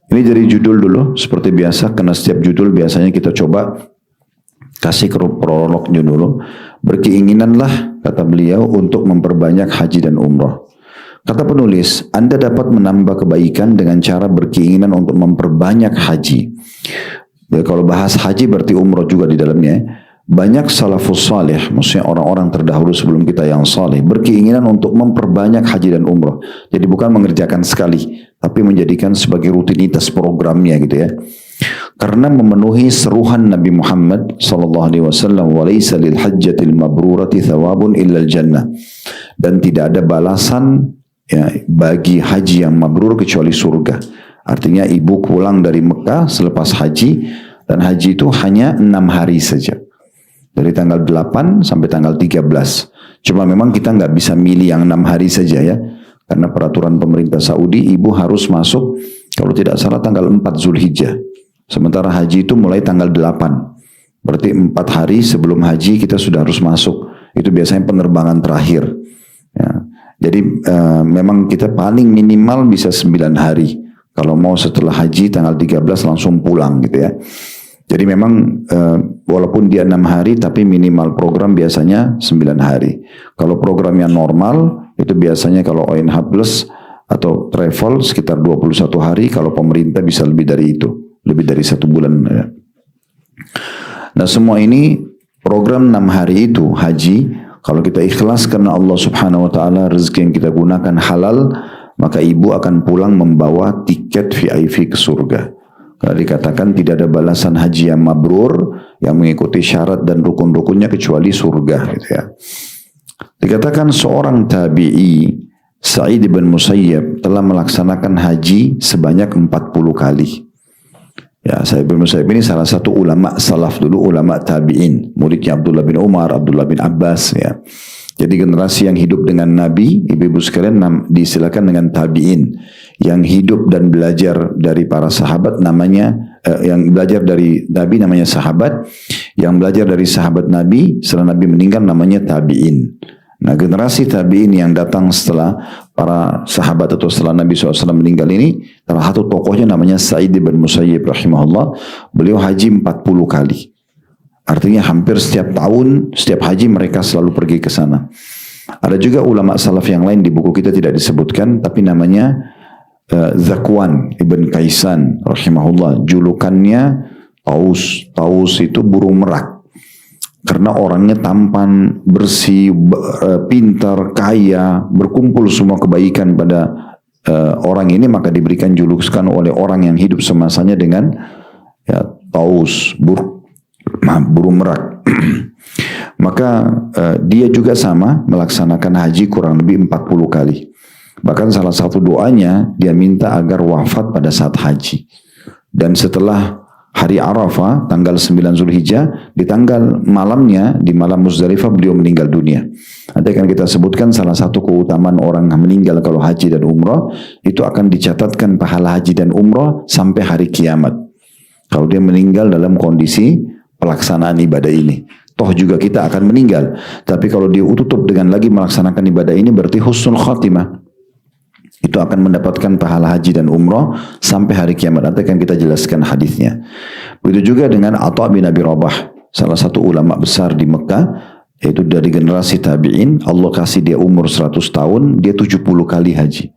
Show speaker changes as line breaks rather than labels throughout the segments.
Ini dari judul dulu, seperti biasa, karena setiap judul biasanya kita coba kasih prolognya dulu. Berkeinginanlah, kata beliau, untuk memperbanyak haji dan umrah. Kata penulis, Anda dapat menambah kebaikan dengan cara berkeinginan untuk memperbanyak haji. Ya, kalau bahas haji berarti umrah juga di dalamnya. Banyak salafus salih, maksudnya orang-orang terdahulu sebelum kita yang salih, berkeinginan untuk memperbanyak haji dan umrah. Jadi bukan mengerjakan sekali, tapi menjadikan sebagai rutinitas programnya gitu ya. Karena memenuhi seruan Nabi Muhammad sallallahu alaihi wasallam, "Walaysa lil hajjatil mabrurati thawabun illa al-jannah." Dan tidak ada balasan ya bagi haji yang mabrur kecuali surga. Artinya ibu pulang dari Mekah selepas haji, dan haji itu hanya 6 hari saja. Dari tanggal 8 sampai tanggal 13. Cuma memang kita nggak bisa milih yang 6 hari saja ya. Karena peraturan pemerintah Saudi, ibu harus masuk kalau tidak salah tanggal 4 Zulhijjah. Sementara haji itu mulai tanggal 8. Berarti 4 hari sebelum haji kita sudah harus masuk. Itu biasanya penerbangan terakhir. Ya. Jadi memang kita paling minimal bisa 9 hari. Kalau mau setelah haji tanggal 13 langsung pulang gitu ya. Jadi memang walaupun dia 6 hari tapi minimal program biasanya 9 hari. Kalau programnya normal itu biasanya kalau ONH Plus atau travel sekitar 21 hari. Kalau pemerintah bisa lebih dari itu. Lebih dari 1 bulan. Ya. Nah semua ini program 6 hari itu haji. Kalau kita ikhlas karena Allah subhanahu wa ta'ala, rezeki yang kita gunakan halal, maka ibu akan pulang membawa tiket VIP ke surga. Karena dikatakan tidak ada balasan haji yang mabrur yang mengikuti syarat dan rukun-rukunnya kecuali surga gitu ya. Dikatakan seorang tabi'i Sa'id bin Musayyab telah melaksanakan haji sebanyak 40 kali. Ya, Sa'id bin Musayyab ini salah satu ulama salaf dulu, ulama tabi'in, muridnya Abdullah bin Umar, Abdullah bin Abbas ya. Jadi generasi yang hidup dengan Nabi, ibu-ibu sekalian disilakan dengan tabi'in. Yang hidup dan belajar dari para sahabat namanya, yang belajar dari Nabi namanya sahabat, yang belajar dari sahabat Nabi setelah Nabi meninggal namanya tabi'in. Nah generasi tabi'in yang datang setelah para sahabat atau setelah Nabi SAW meninggal ini, salah satu tokohnya namanya Sa'id bin Musayyib rahimahullah, beliau haji 40 kali. Artinya hampir setiap tahun, setiap haji mereka selalu pergi ke sana. Ada juga ulama salaf yang lain di buku kita tidak disebutkan, tapi namanya Zakwan ibn Kaisan rahimahullah. Julukannya Taus. Taus itu burung merak. Karena orangnya tampan, bersih, pintar, kaya, berkumpul semua kebaikan pada orang ini, maka diberikan julukan oleh orang yang hidup semasanya dengan ya, Taus, burung merak. Maka dia juga sama melaksanakan haji kurang lebih 40 kali. Bahkan salah satu doanya dia minta agar wafat pada saat haji. Dan setelah hari Arafah tanggal 9 Zulhijjah, di tanggal malamnya, di malam Muzdalifah beliau meninggal dunia. Nanti akan kita sebutkan salah satu keutamaan orang meninggal kalau haji dan umrah, itu akan dicatatkan pahala haji dan umrah sampai hari kiamat. Kalau dia meninggal dalam kondisi pelaksanaan ibadah ini. Toh juga kita akan meninggal. Tapi kalau dia tutup dengan lagi melaksanakan ibadah ini berarti husnul khatimah. Itu akan mendapatkan pahala haji dan umrah sampai hari kiamat. Nanti akan kita jelaskan hadisnya. Begitu juga dengan Atha bin Abi Rabah, salah satu ulama besar di Mekah, yaitu dari generasi tabi'in. Allah kasih dia umur 100 tahun, dia 70 kali haji.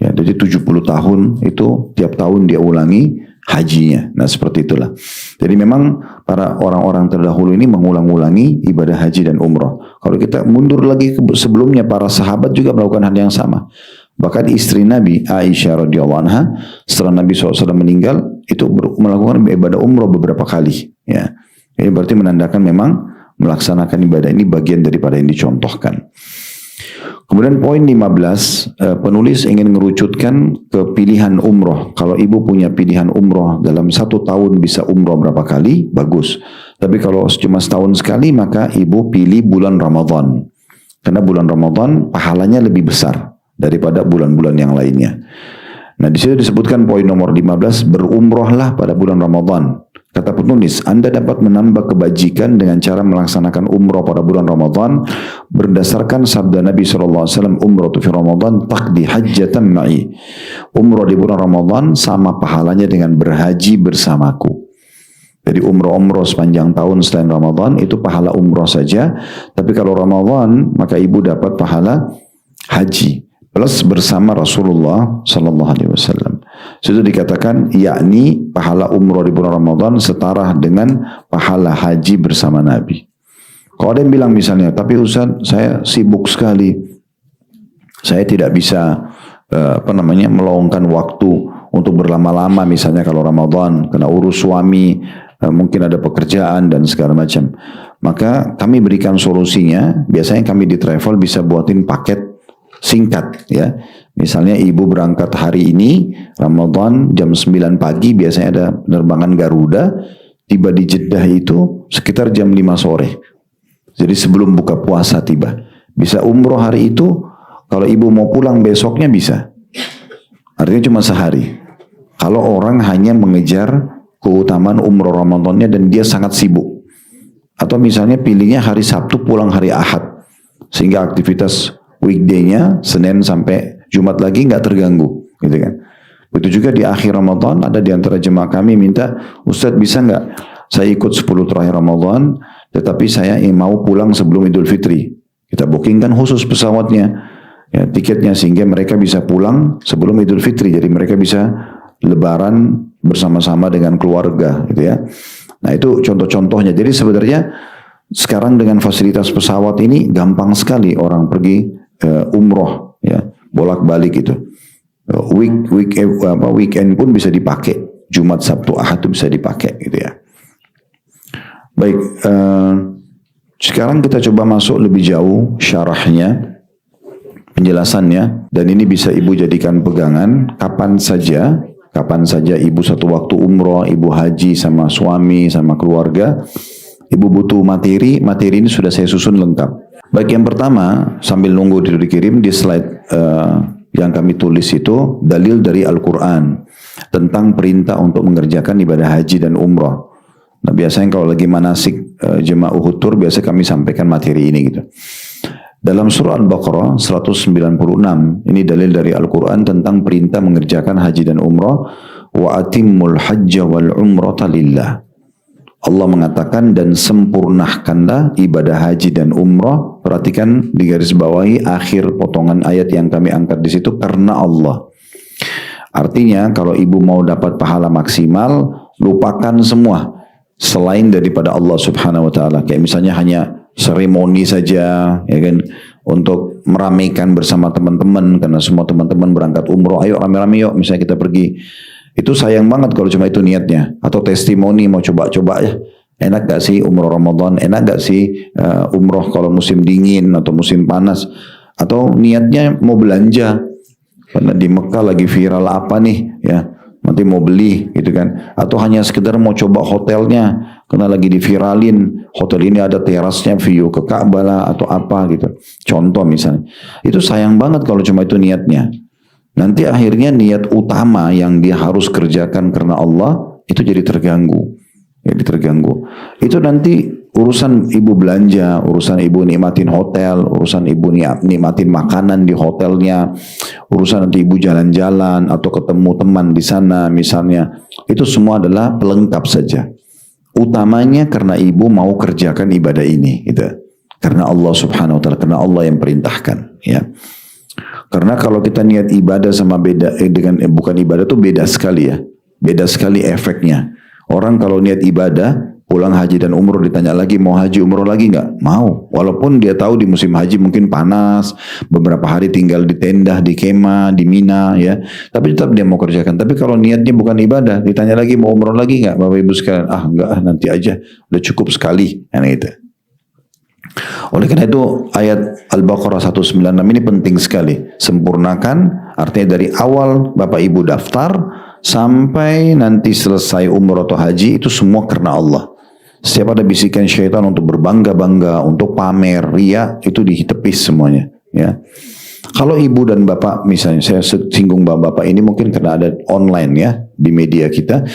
Ya, jadi 70 tahun itu tiap tahun dia ulangi hajinya. Nah seperti itulah. Jadi memang para orang-orang terdahulu ini mengulang-ulangi ibadah haji dan umrah. Kalau kita mundur lagi sebelumnya, para sahabat juga melakukan hal yang sama. Bahkan istri Nabi Aisyah radhiyallahu anha setelah Nabi SAW meninggal itu melakukan ibadah umrah beberapa kali. Ya, ini berarti menandakan memang melaksanakan ibadah ini bagian daripada yang dicontohkan. Kemudian poin 15, penulis ingin mengerucutkan ke pilihan umrah. Kalau ibu punya pilihan umrah dalam 1 tahun bisa umrah berapa kali, bagus. Tapi kalau cuma setahun sekali, maka ibu pilih bulan Ramadan. Karena bulan Ramadan pahalanya lebih besar daripada bulan-bulan yang lainnya. Nah di situ disebutkan poin nomor 15, berumrahlah pada bulan Ramadan. Kata penulis, Anda dapat menambah kebajikan dengan cara melaksanakan umrah pada bulan Ramadan berdasarkan sabda Nabi SAW, umrah fi Ramadan taqdi hajjatan ma'i. Umrah di bulan Ramadan sama pahalanya dengan berhaji bersamaku. Jadi umrah sepanjang tahun selain Ramadan itu pahala umrah saja, tapi kalau Ramadan maka ibu dapat pahala haji plus bersama Rasulullah sallallahu alaihi wasallam. Sudah dikatakan yakni pahala umrah di bulan Ramadan setara dengan pahala haji bersama Nabi. Kalau ada yang bilang misalnya, tapi Ustaz saya sibuk sekali, saya tidak bisa meluangkan waktu untuk berlama-lama misalnya kalau Ramadan, kena urus suami, mungkin ada pekerjaan dan segala macam. Maka kami berikan solusinya, biasanya kami di travel bisa buatin paket singkat ya. Misalnya ibu berangkat hari ini Ramadan jam 9 pagi, biasanya ada penerbangan Garuda, tiba di Jeddah itu sekitar jam 5 sore. Jadi sebelum buka puasa tiba. Bisa umroh hari itu, kalau ibu mau pulang besoknya bisa. Artinya cuma sehari. Kalau orang hanya mengejar keutamaan umroh Ramadannya dan dia sangat sibuk. Atau misalnya pilihnya hari Sabtu pulang hari Ahad. Sehingga aktivitas weekday-nya Senin sampai Jumat lagi nggak terganggu, gitu kan. Begitu juga di akhir Ramadan ada di antara jemaah kami minta, Ustadz bisa nggak saya ikut 10 terakhir Ramadan, tetapi saya mau pulang sebelum Idul Fitri. Kita bookingkan khusus pesawatnya, ya, tiketnya sehingga mereka bisa pulang sebelum Idul Fitri. Jadi mereka bisa Lebaran bersama-sama dengan keluarga, gitu ya. Nah itu contoh-contohnya. Jadi sebenarnya sekarang dengan fasilitas pesawat ini gampang sekali orang pergi umroh, ya. Bolak-balik itu. Weekend pun bisa dipakai. Jumat, Sabtu, Ahad itu bisa dipakai gitu ya. Baik, sekarang kita coba masuk lebih jauh syarahnya, penjelasannya, dan ini bisa ibu jadikan pegangan kapan saja ibu satu waktu umroh, ibu haji sama suami, sama keluarga, ibu butuh materi ini sudah saya susun lengkap. Baik, yang pertama, sambil nunggu itu dikirim, di slide yang kami tulis itu dalil dari Al-Quran tentang perintah untuk mengerjakan ibadah haji dan umrah. Nah biasanya kalau lagi manasik jemaah Uhud Tour, biasa kami sampaikan materi ini gitu. Dalam surah Al-Baqarah 196, ini dalil dari Al-Quran tentang perintah mengerjakan haji dan umrah. Wa atimmul hajja wal umrata lillah. Allah mengatakan dan sempurnakanlah ibadah haji dan umrah. Perhatikan di garis bawahi akhir potongan ayat yang kami angkat di situ, karena Allah. Artinya kalau ibu mau dapat pahala maksimal, lupakan semua selain daripada Allah Subhanahu wa taala. Kayak misalnya hanya seremoni saja, ya kan, untuk meramaikan bersama teman-teman karena semua teman-teman berangkat umroh, ayo rame-rame yuk misalnya kita pergi. Itu sayang banget kalau cuma itu niatnya. Atau testimoni mau coba-coba ya. Enak gak sih umroh Ramadan? Enak gak sih umroh kalau musim dingin atau musim panas? Atau niatnya mau belanja. Karena di Mekah lagi viral apa nih ya. Nanti mau beli gitu kan. Atau hanya sekedar mau coba hotelnya. Karena lagi diviralin. Hotel ini ada terasnya view ke Ka'bah lah atau apa gitu. Contoh misalnya. Itu sayang banget kalau cuma itu niatnya. Nanti akhirnya niat utama yang dia harus kerjakan karena Allah itu jadi terganggu. Itu nanti urusan ibu belanja, urusan ibu nikmatin hotel, urusan ibu nikmatin makanan di hotelnya, urusan nanti ibu jalan-jalan atau ketemu teman di sana misalnya. Itu semua adalah pelengkap saja. Utamanya karena ibu mau kerjakan ibadah ini, gitu. Karena Allah Subhanahu wa taala, karena Allah yang perintahkan, ya. Karena kalau kita niat ibadah sama bukan ibadah itu beda sekali ya. Beda sekali efeknya. Orang kalau niat ibadah, pulang haji dan umroh ditanya lagi mau haji umroh lagi nggak? Mau. Walaupun dia tahu di musim haji mungkin panas, beberapa hari tinggal di tenda, di kemah, di Mina ya. Tapi tetap dia mau kerjakan. Tapi kalau niatnya bukan ibadah, ditanya lagi mau umroh lagi nggak? Bapak Ibu sekalian, enggak, nanti aja. Udah cukup sekali. Gitu. Oleh karena itu ayat Al-Baqarah 196 ini penting sekali. Sempurnakan, artinya dari awal Bapak Ibu daftar sampai nanti selesai umrah atau haji itu semua karena Allah. Setiap ada bisikan syaitan untuk berbangga-bangga, untuk pamer, ria, itu ditepis semuanya. Ya. Kalau ibu dan bapak, misalnya saya singgung bapak-bapak ini mungkin karena ada online ya di media kita,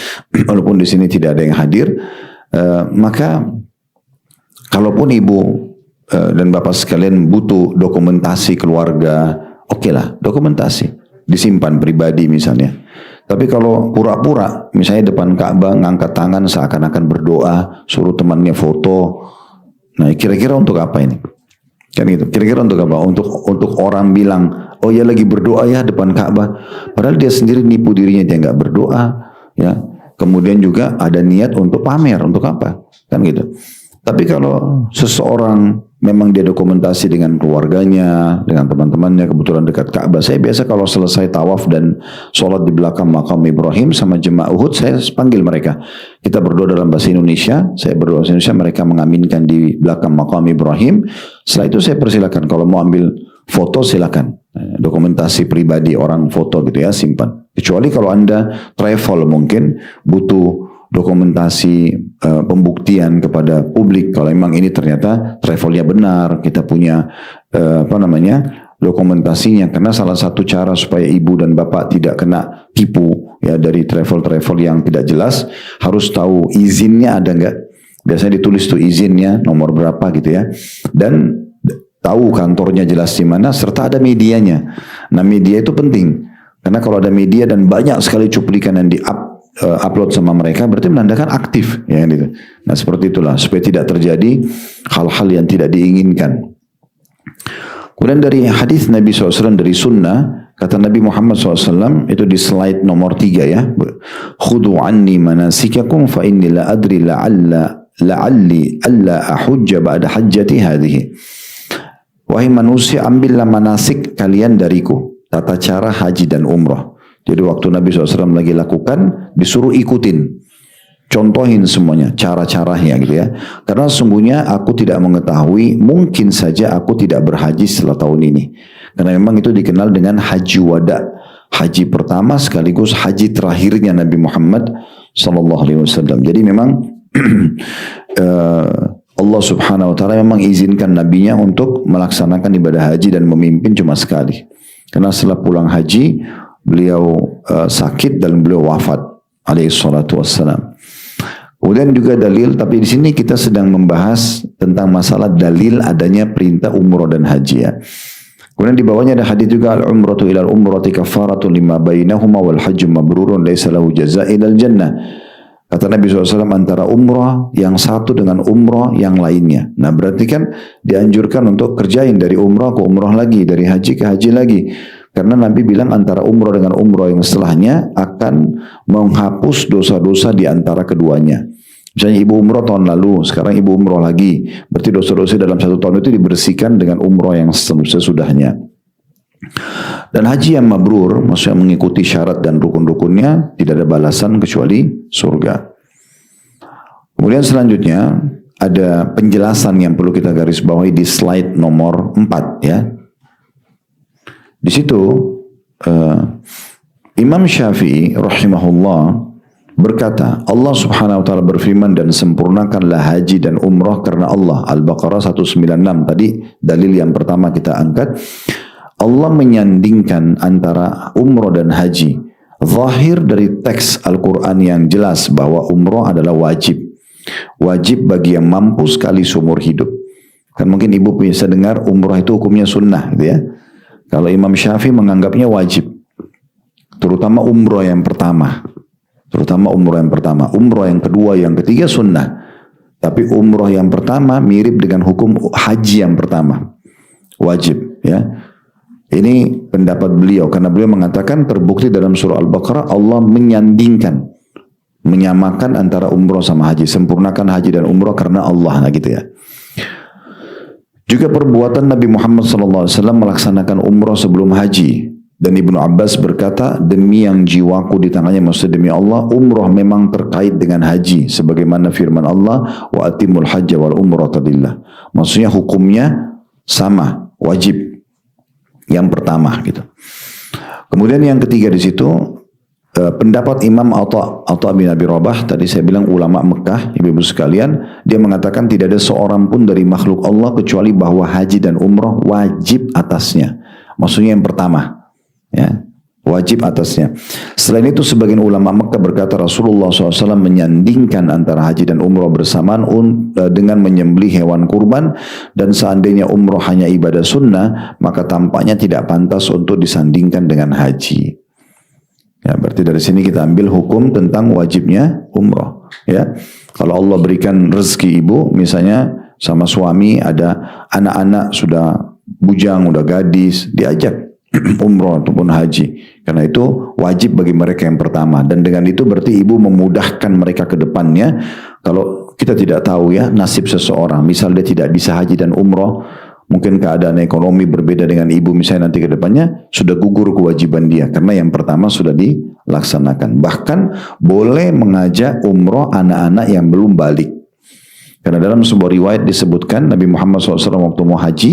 walaupun di sini tidak ada yang hadir, maka kalaupun ibu dan bapak sekalian butuh dokumentasi keluarga, oke lah, dokumentasi disimpan pribadi misalnya. Tapi kalau pura-pura, misalnya depan Ka'bah ngangkat tangan seakan-akan berdoa, suruh temannya foto, nah kira-kira untuk apa ini? Kan gitu. Kira-kira untuk apa? Untuk orang bilang, oh ya lagi berdoa ya depan Ka'bah. Padahal dia sendiri nipu dirinya, dia nggak berdoa, ya. Kemudian juga ada niat untuk pamer, untuk apa? Kan gitu. Tapi kalau seseorang memang dia dokumentasi dengan keluarganya, dengan teman-temannya, kebetulan dekat Ka'bah. Saya biasa kalau selesai tawaf dan sholat di belakang makam Ibrahim sama jemaah Uhud, saya panggil mereka. Kita berdoa dalam bahasa Indonesia, saya berdoa bahasa Indonesia, mereka mengaminkan di belakang makam Ibrahim. Setelah itu saya persilakan, kalau mau ambil foto silakan. Dokumentasi pribadi orang foto gitu ya, simpan. Kecuali kalau Anda travel mungkin butuh dokumentasi pembuktian kepada publik kalau memang ini ternyata travelnya benar, kita punya dokumentasinya, karena salah satu cara supaya ibu dan bapak tidak kena tipu ya dari travel yang tidak jelas, harus tahu izinnya ada nggak. Biasanya ditulis tuh izinnya nomor berapa gitu ya, dan tahu kantornya jelas di mana, serta ada medianya. Nah media itu penting karena kalau ada media dan banyak sekali cuplikan yang upload sama mereka, berarti menandakan aktif ya gitu. Nah seperti itulah supaya tidak terjadi hal-hal yang tidak diinginkan. Kemudian dari hadis Nabi SAW, dari sunnah, kata Nabi Muhammad SAW itu di slide nomor 3 ya, khudu anni manasikakum fa inni la adri la'alli alla ahujja ba'da hajjati hadhihi. Wahai manusia, ambillah manasik kalian dariku, tata cara haji dan umrah. Jadi waktu Nabi SAW lagi lakukan, disuruh ikutin, contohin semuanya, cara-caranya gitu ya. Karena sesungguhnya aku tidak mengetahui, mungkin saja aku tidak berhaji setelah tahun ini. Karena memang itu dikenal dengan haji wada, haji pertama sekaligus haji terakhirnya Nabi Muhammad SAW. Jadi memang Allah Subhanahu Wa Taala memang izinkan nabinya untuk melaksanakan ibadah haji dan memimpin cuma sekali. Karena setelah pulang haji beliau sakit dan beliau wafat alaihi salatu wassalam. Kemudian juga dalil, tapi di sini kita sedang membahas tentang masalah dalil adanya perintah umrah dan haji ya. Kemudian di bawahnya ada hadis juga, al-umratu ilal umrati kafaratun lima bainahuma wal hajju mabrurun laisa lahu jazaa ilal jannah. Kata Nabi SAW, antara umrah yang satu dengan umrah yang lainnya. Nah berarti kan dianjurkan untuk kerjain dari umrah ke umrah lagi, dari haji ke haji lagi. Karena Nabi bilang antara umrah dengan umrah yang setelahnya akan menghapus dosa-dosa di antara keduanya. Misalnya ibu umrah tahun lalu, sekarang ibu umrah lagi. Berarti dosa-dosa dalam satu tahun itu dibersihkan dengan umrah yang sesudahnya. Dan haji yang mabrur, maksudnya mengikuti syarat dan rukun-rukunnya, tidak ada balasan kecuali surga. Kemudian selanjutnya ada penjelasan yang perlu kita garis bawahi di slide nomor 4 ya. Di situ Imam Syafi'i rahimahullah berkata, Allah Subhanahu Wa Taala berfirman, dan sempurnakanlah haji dan umrah karena Allah. Al-Baqarah 196 tadi dalil yang pertama kita angkat. Allah menyandingkan antara umrah dan haji. Zahir dari teks Al-Quran yang jelas bahwa umrah adalah wajib. Wajib bagi yang mampu sekali seumur hidup. Kan mungkin ibu bisa dengar umrah itu hukumnya sunnah gitu ya. Kalau Imam Syafi'i menganggapnya wajib. Terutama umrah yang pertama. Umrah yang kedua, yang ketiga sunnah. Tapi umrah yang pertama mirip dengan hukum haji yang pertama. Wajib ya. Ini pendapat beliau karena beliau mengatakan terbukti dalam surah Al-Baqarah Allah menyandingkan, menyamakan antara umrah sama haji, sempurnakan haji dan umrah karena Allah, nah gitu ya. Juga perbuatan Nabi Muhammad SAW melaksanakan umrah sebelum haji. Dan Ibnu Abbas berkata, demi yang jiwaku di tangannya, maksudnya demi Allah, umrah memang terkait dengan haji sebagaimana firman Allah, wa atimul hajja wal umrata lillah. Maksudnya hukumnya sama, wajib. Yang pertama gitu. Kemudian yang ketiga di situ pendapat Imam Atha bin Abi Rabah, tadi saya bilang ulama Mekah, ibu-ibu sekalian, dia mengatakan tidak ada seorang pun dari makhluk Allah kecuali bahwa haji dan umrah wajib atasnya. Maksudnya yang pertama, ya, wajib atasnya. Selain itu sebagian ulama Mekah berkata Rasulullah SAW menyandingkan antara haji dan umroh bersamaan dengan menyembelih hewan kurban, dan seandainya umroh hanya ibadah sunnah maka tampaknya tidak pantas untuk disandingkan dengan haji. Ya, berarti dari sini kita ambil hukum tentang wajibnya umroh. Ya, kalau Allah berikan rezeki ibu, misalnya sama suami ada anak-anak sudah bujang, udah gadis, diajak umroh ataupun haji, karena itu wajib bagi mereka yang pertama, dan dengan itu berarti ibu memudahkan mereka ke depannya. Kalau kita tidak tahu ya nasib seseorang, misal dia tidak bisa haji dan umroh, mungkin keadaan ekonomi berbeda dengan ibu, misalnya nanti ke depannya sudah gugur kewajiban dia karena yang pertama sudah dilaksanakan. Bahkan boleh mengajak umroh anak-anak yang belum balik. Karena dalam sebuah riwayat disebutkan Nabi Muhammad SAW waktu mau haji,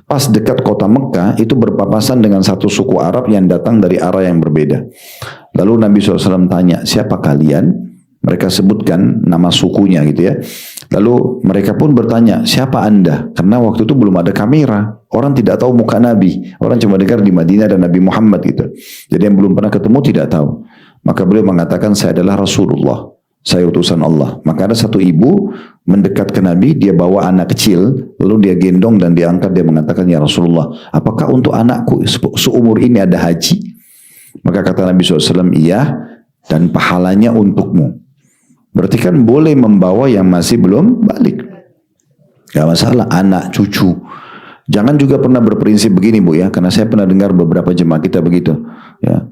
pas dekat kota Mekah itu berpapasan dengan satu suku Arab yang datang dari arah yang berbeda. Lalu Nabi SAW tanya, siapa kalian? Mereka sebutkan nama sukunya gitu ya. Lalu mereka pun bertanya, siapa anda? Karena waktu itu belum ada kamera, orang tidak tahu muka Nabi, orang cuma dengar di Madinah dan Nabi Muhammad gitu. Jadi yang belum pernah ketemu tidak tahu. Maka beliau mengatakan, saya adalah Rasulullah, saya utusan Allah. Maka ada satu ibu mendekat ke Nabi, dia bawa anak kecil, lalu dia gendong dan diangkat, dia mengatakan, ya Rasulullah, apakah untuk anakku seumur ini ada haji? Maka kata Nabi SAW, iya, dan pahalanya untukmu. Berarti kan boleh membawa yang masih belum balik. Gak masalah, anak, cucu. Jangan juga pernah berprinsip begini Bu ya, karena saya pernah dengar beberapa jemaah kita begitu. Ya,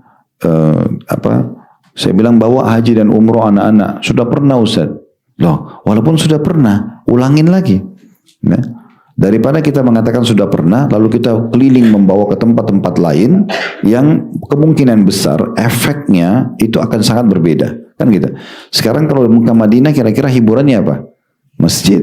saya bilang bawa haji dan umroh anak-anak. Sudah pernah Ustaz. Loh, walaupun sudah pernah, ulangin lagi. Ya. Daripada kita mengatakan sudah pernah, lalu kita keliling membawa ke tempat-tempat lain yang kemungkinan besar efeknya itu akan sangat berbeda. Kan gitu. Sekarang kalau ke Madinah kira-kira hiburannya apa? Masjid.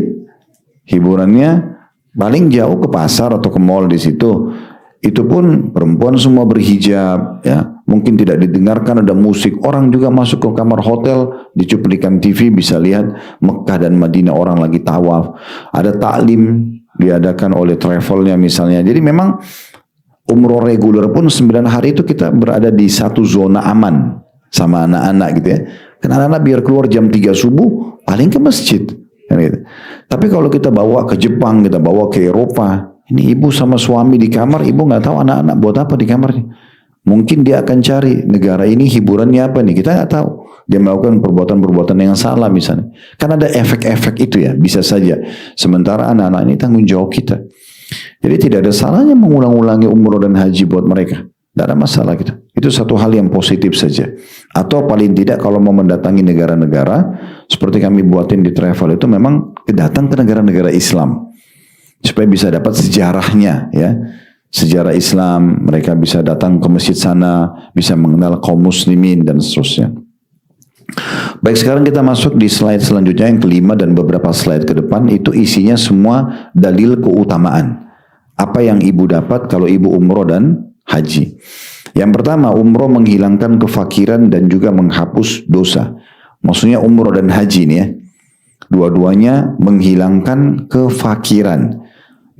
Hiburannya paling jauh ke pasar atau ke mall di situ. Itu pun perempuan semua berhijab, ya. Mungkin tidak didengarkan ada musik. Orang juga masuk ke kamar hotel, di cuplikan TV bisa lihat Mekah dan Madinah orang lagi tawaf. Ada taklim diadakan oleh travelnya misalnya. Jadi memang umroh reguler pun 9 hari itu kita berada di satu zona aman sama anak-anak gitu ya. Karena anak-anak biar keluar jam 3 subuh paling ke masjid. Gitu. Tapi kalau kita bawa ke Jepang, kita bawa ke Eropa, ini ibu sama suami di kamar, ibu nggak tahu anak-anak buat apa di kamarnya. Mungkin dia akan cari negara ini hiburannya apa nih, kita nggak tahu. Dia melakukan perbuatan-perbuatan yang salah misalnya. Kan ada efek-efek itu ya, bisa saja. Sementara anak-anak ini tanggung jawab kita. Jadi tidak ada salahnya mengulang-ulangi umroh dan haji buat mereka. Tidak ada masalah gitu. Itu satu hal yang positif saja. Atau paling tidak kalau mau mendatangi negara-negara, seperti kami buatin di travel itu memang datang ke negara-negara Islam. Supaya bisa dapat sejarahnya ya. Sejarah Islam, mereka bisa datang ke masjid sana, bisa mengenal kaum muslimin dan seterusnya. Baik, sekarang kita masuk di slide selanjutnya yang kelima dan beberapa slide ke depan. Itu isinya semua dalil keutamaan. Apa yang ibu dapat kalau ibu umroh dan haji. Yang pertama, umroh menghilangkan kefakiran dan juga menghapus dosa. Maksudnya umroh dan haji nih ya. Dua-duanya menghilangkan kefakiran.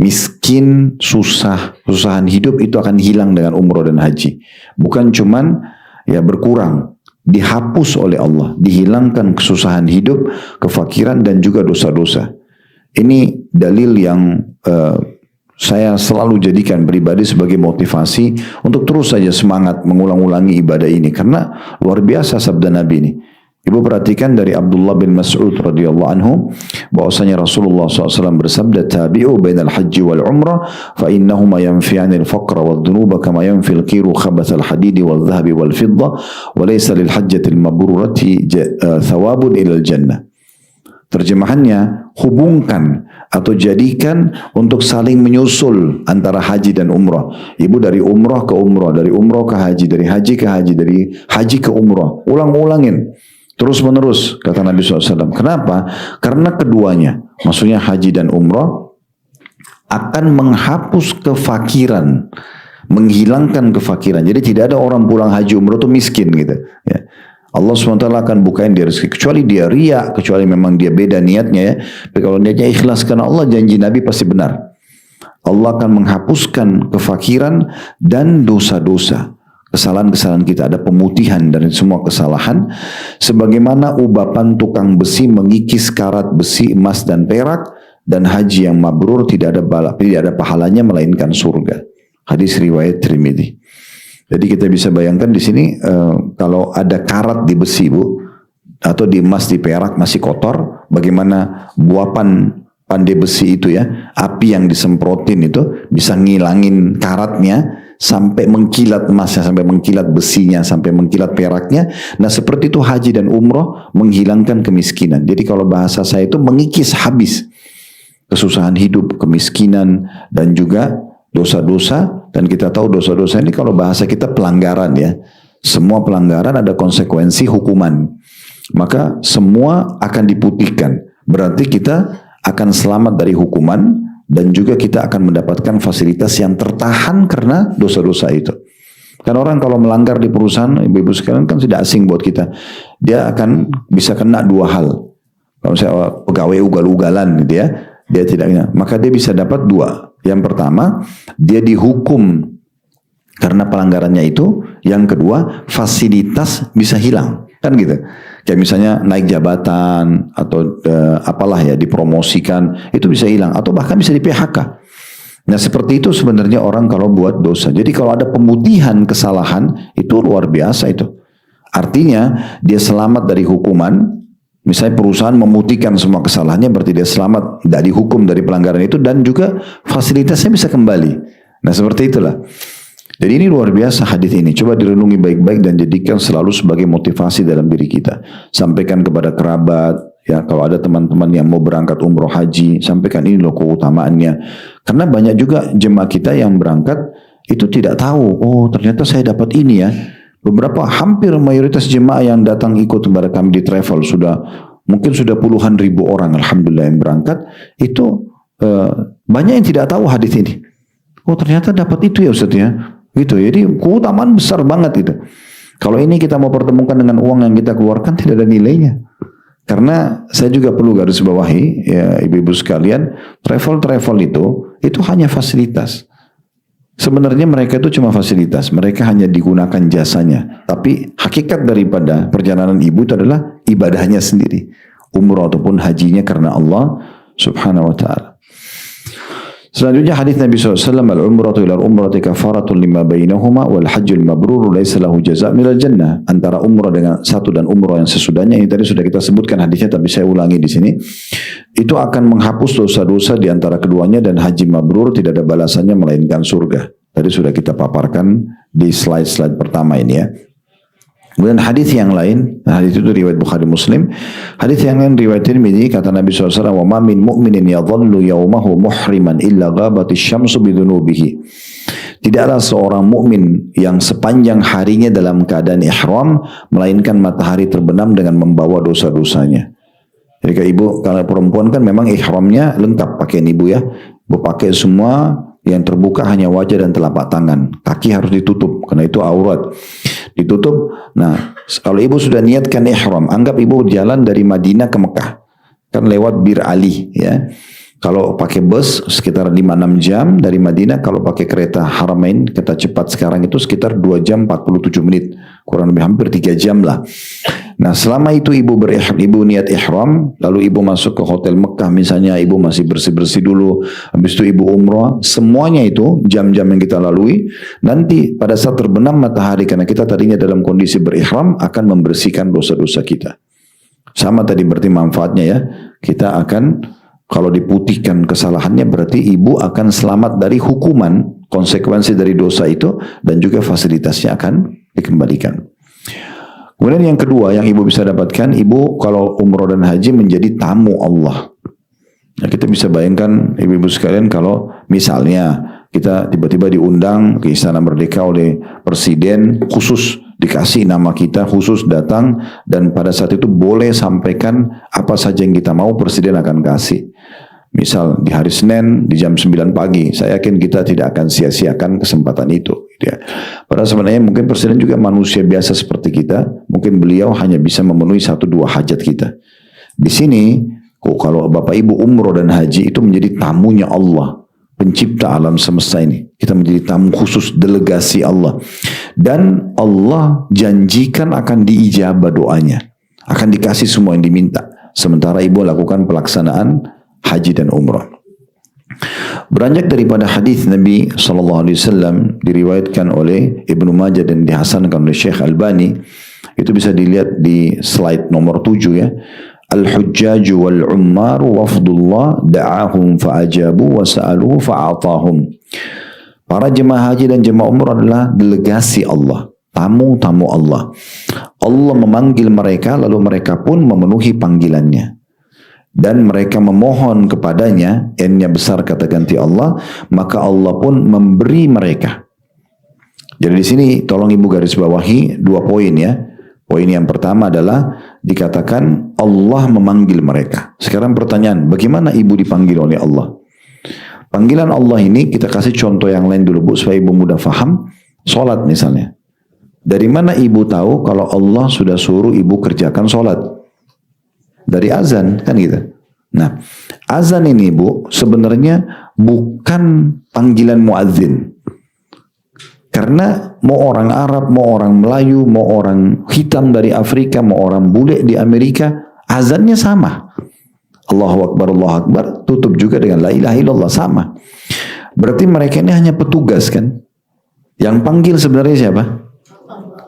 Miskin, susah, kesusahan hidup itu akan hilang dengan umroh dan haji. Bukan cuman ya berkurang, dihapus oleh Allah, dihilangkan kesusahan hidup, kefakiran dan juga dosa-dosa. Ini dalil yang saya selalu jadikan pribadi sebagai motivasi untuk terus saja semangat mengulang-ulangi ibadah ini, karena luar biasa sabda Nabi ini. Ibu perhatikan dari Abdullah bin Mas'ud radhiyallahu anhu bahwasanya Rasulullah SAW bersabda, tabi'u bainal haji wal umrah fa innahuma yanfi'anil faqra wad dhunuba kama yanfil kiru khabathal hadidi wal dhahabi wal fidda wa laysa lil hajjatil mabrurati thawabun ilal jannah. Terjemahannya, hubungkan atau jadikan untuk saling menyusul antara haji dan umrah. Ibu dari umrah ke umrah, dari umrah ke haji, dari haji ke haji, dari haji ke umrah. Ulang-ulangin. Terus menerus, kata Nabi SAW. Kenapa? Karena keduanya, maksudnya haji dan umrah, akan menghapus kefakiran, menghilangkan kefakiran. Jadi tidak ada orang pulang haji umrah itu miskin gitu. Ya. Allah SWT akan bukain dia rezeki. Kecuali dia riak, kecuali memang dia beda niatnya ya. Tapi kalau niatnya ikhlas karena Allah, janji Nabi pasti benar. Allah akan menghapuskan kefakiran dan dosa-dosa. Kesalahan-kesalahan kita, ada pemutihan dari semua kesalahan. Sebagaimana ubapan tukang besi mengikis karat besi, emas dan perak, dan haji yang mabrur tidak ada pahalanya melainkan surga. Hadis riwayat Tirmidzi. Jadi kita bisa bayangkan di sini kalau ada karat di besi, Bu, atau di emas, di perak masih kotor, bagaimana buapan pandai besi itu ya, api yang disemprotin itu bisa ngilangin karatnya sampai mengkilat emasnya, sampai mengkilat besinya, sampai mengkilat peraknya. Nah seperti itu haji dan umroh menghilangkan kemiskinan. Jadi kalau bahasa saya itu mengikis habis kesusahan hidup, kemiskinan, dan juga dosa-dosa. Dan kita tahu dosa-dosa ini kalau bahasa kita pelanggaran ya. Semua pelanggaran ada konsekuensi hukuman. Maka semua akan diputihkan. Berarti kita akan selamat dari hukuman dan juga kita akan mendapatkan fasilitas yang tertahan karena dosa-dosa itu. Karena orang kalau melanggar di perusahaan, ibu-ibu sekalian kan tidak asing buat kita. Dia akan bisa kena dua hal. Kalau misalnya pegawai ugal-ugalan gitu ya, dia tidak, maka dia bisa dapat dua. Yang pertama, dia dihukum karena pelanggarannya itu. Yang kedua, fasilitas bisa hilang. Kan gitu. Kayak misalnya naik jabatan atau apalah ya, dipromosikan, itu bisa hilang atau bahkan bisa di PHK. Nah seperti itu sebenarnya orang kalau buat dosa. Jadi kalau ada pemutihan kesalahan itu luar biasa itu. Artinya dia selamat dari hukuman. Misalnya perusahaan memutihkan semua kesalahannya, berarti dia selamat dari hukum dari pelanggaran itu, dan juga fasilitasnya bisa kembali. Nah seperti itulah. Jadi ini luar biasa hadis ini. Coba direnungi baik-baik dan jadikan selalu sebagai motivasi dalam diri kita. Sampaikan kepada kerabat, ya kalau ada teman-teman yang mau berangkat umroh haji, sampaikan ini loh keutamaannya. Karena banyak juga jemaah kita yang berangkat itu tidak tahu, oh ternyata saya dapat ini ya. Beberapa hampir mayoritas jemaah yang datang ikut kepada kami di travel mungkin sudah puluhan ribu orang alhamdulillah yang berangkat itu banyak yang tidak tahu hadis ini. Oh ternyata dapat itu ya Ustaz ya. Gitu, jadi keutamaan besar banget itu. Kalau ini kita mau pertemukan dengan uang yang kita keluarkan tidak ada nilainya. Karena saya juga perlu garis bawahi ya ibu-ibu sekalian, travel itu hanya fasilitas. Sebenarnya mereka itu cuma fasilitas, mereka hanya digunakan jasanya. Tapi hakikat daripada perjalanan ibu itu adalah ibadahnya sendiri. Umrah ataupun hajinya karena Allah Subhanahu wa ta'ala. Selanjutnya hadis Nabi SAW, al-umratu ila al-umrati kafaratun lima bainahuma wal hajjul mabrur laisa lahu jaza' minal jannah. Antara umrah dengan satu dan umrah yang sesudahnya, ini tadi sudah kita sebutkan hadisnya tapi saya ulangi di sini. Itu akan menghapus dosa-dosa di antara keduanya, dan haji mabrur tidak ada balasannya melainkan surga. Tadi sudah kita paparkan di slide-slide pertama ini ya. Kemudian hadis yang lain, hadis itu riwayat Bukhari Muslim. Hadis yang lain riwayat Tirmidzi, kata Nabi SAW, wa ma min mu'minin yadhallu yawmahu muhriman illa ghabati syamsu bidunubihi. Tidaklah seorang mukmin yang sepanjang harinya dalam keadaan ihram, melainkan matahari terbenam dengan membawa dosa-dosanya. Jadi kalau perempuan kan memang ihramnya lengkap pakaian ibu ya. Ibu pakai semua, yang terbuka hanya wajah dan telapak tangan. Kaki harus ditutup karena itu aurat. Ditutup. Nah, kalau ibu sudah niatkan ihram, anggap ibu jalan dari Madinah ke Mekah. Kan lewat Bir Ali ya. Kalau pakai bus sekitar 5-6 jam dari Madinah, kalau pakai kereta Haramain, kereta cepat sekarang itu sekitar 2 jam 47 menit. Kurang lebih hampir 3 jam lah. Nah selama itu ibu niat ihram, lalu ibu masuk ke hotel Mekah misalnya, ibu masih bersih-bersih dulu, habis itu ibu umrah, semuanya itu jam-jam yang kita lalui, nanti pada saat terbenam matahari, karena kita tadinya dalam kondisi berihram, akan membersihkan dosa-dosa kita. Sama tadi berarti manfaatnya ya, kita akan, kalau diputihkan kesalahannya berarti ibu akan selamat dari hukuman, konsekuensi dari dosa itu, dan juga fasilitasnya akan dikembalikan. Kemudian yang kedua yang ibu bisa dapatkan, ibu kalau umroh dan haji menjadi tamu Allah. Nah, kita bisa bayangkan ibu-ibu sekalian kalau misalnya kita tiba-tiba diundang ke Istana Merdeka oleh Presiden, khusus dikasih nama kita, khusus datang, dan pada saat itu boleh sampaikan apa saja yang kita mau, Presiden akan kasih. Misal di hari Senin di jam 9 pagi, saya yakin kita tidak akan sia-siakan kesempatan itu. Ya. Padahal sebenarnya mungkin Presiden juga manusia biasa seperti kita, mungkin beliau hanya bisa memenuhi 1-2 hajat kita. Di sini, kalau Bapak Ibu umroh dan haji itu menjadi tamunya Allah. pencipta alam semesta ini. Kita menjadi tamu khusus delegasi Allah. Dan Allah janjikan akan diijabah doanya. Akan dikasih semua yang diminta. Sementara ibu lakukan pelaksanaan haji dan umrah. Beranjak daripada hadis Nabi SAW diriwayatkan oleh Ibnu Majah dan dihasankan oleh Syekh Albani. Itu bisa dilihat di slide nomor 7 ya. Al-hujjaju wal-ummaru wafdullah da'ahum fa'ajabu wa sa'aluhu fa'atahum. Para jemaah haji dan jemaah umrah adalah delegasi Allah, tamu-tamu Allah. Allah memanggil mereka lalu mereka pun memenuhi panggilannya. Dan mereka memohon kepadanya, N-nya besar kata ganti Allah, maka Allah pun memberi mereka. Jadi di sini tolong ibu garis bawahi 2 poin ya. Poin yang pertama adalah dikatakan Allah memanggil mereka. Sekarang pertanyaan, bagaimana ibu dipanggil oleh Allah? Panggilan Allah ini kita kasih contoh yang lain dulu bu, supaya ibu mudah faham. Sholat misalnya. Dari mana ibu tahu kalau Allah sudah suruh ibu kerjakan sholat? Dari azan kan gitu. Nah, azan ini bu sebenarnya bukan panggilan muadzin. Karena mau orang Arab, mau orang Melayu, mau orang hitam dari Afrika, mau orang bule di Amerika, azannya sama. Allahu Akbar, tutup juga dengan la ilaha illallah, sama. Berarti mereka ini hanya petugas kan? Yang panggil sebenarnya siapa?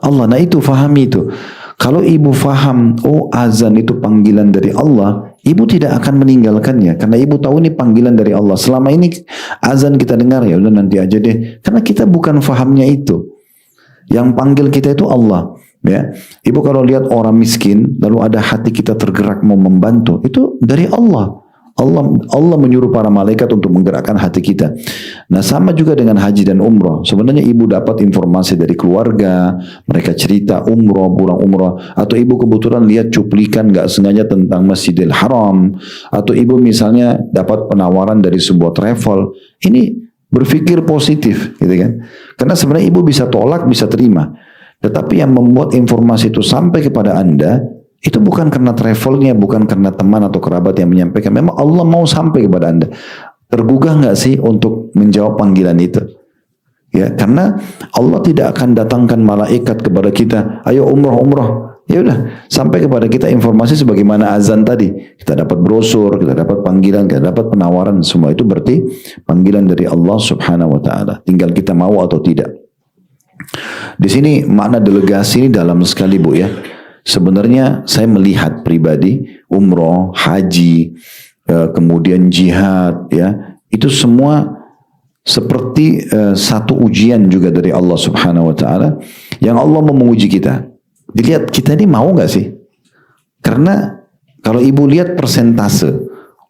Allah. Nah itu, fahami itu. Kalau ibu faham, oh azan itu panggilan dari Allah, ibu tidak akan meninggalkannya. Karena ibu tahu ini panggilan dari Allah. Selama ini azan kita dengar, ya udah nanti aja deh. Karena kita bukan fahamnya itu. Yang panggil kita itu Allah. Ya, ibu kalau lihat orang miskin, lalu ada hati kita tergerak mau membantu, itu dari Allah. Allah menyuruh para malaikat untuk menggerakkan hati kita. Nah sama juga dengan haji dan umroh. Sebenarnya ibu dapat informasi dari keluarga, mereka cerita umroh, pulang umroh, atau ibu kebetulan lihat cuplikan gak sengaja tentang Masjidil Haram, atau ibu misalnya dapat penawaran dari sebuah travel. Ini berpikir positif, gitu kan? Karena sebenarnya ibu bisa tolak, bisa terima. Tetapi yang membuat informasi itu sampai kepada Anda, itu bukan karena travelnya, bukan karena teman atau kerabat yang menyampaikan. Memang Allah mau sampai kepada Anda. Tergugah nggak sih untuk menjawab panggilan itu? Ya, karena Allah tidak akan datangkan malaikat kepada kita, ayo umroh. Ya udah, sampai kepada kita informasi sebagaimana azan tadi. Kita dapat brosur, kita dapat panggilan, kita dapat penawaran. Semua itu berarti panggilan dari Allah Subhanahu wa taala. Tinggal kita mau atau tidak. Di sini makna delegasi ini dalam sekali bu ya. Sebenarnya saya melihat pribadi umroh, haji, kemudian jihad ya, itu semua seperti satu ujian juga dari Allah Subhanahu wa taala yang Allah mau menguji kita. Dilihat kita ini mau nggak sih? Karena kalau ibu lihat persentase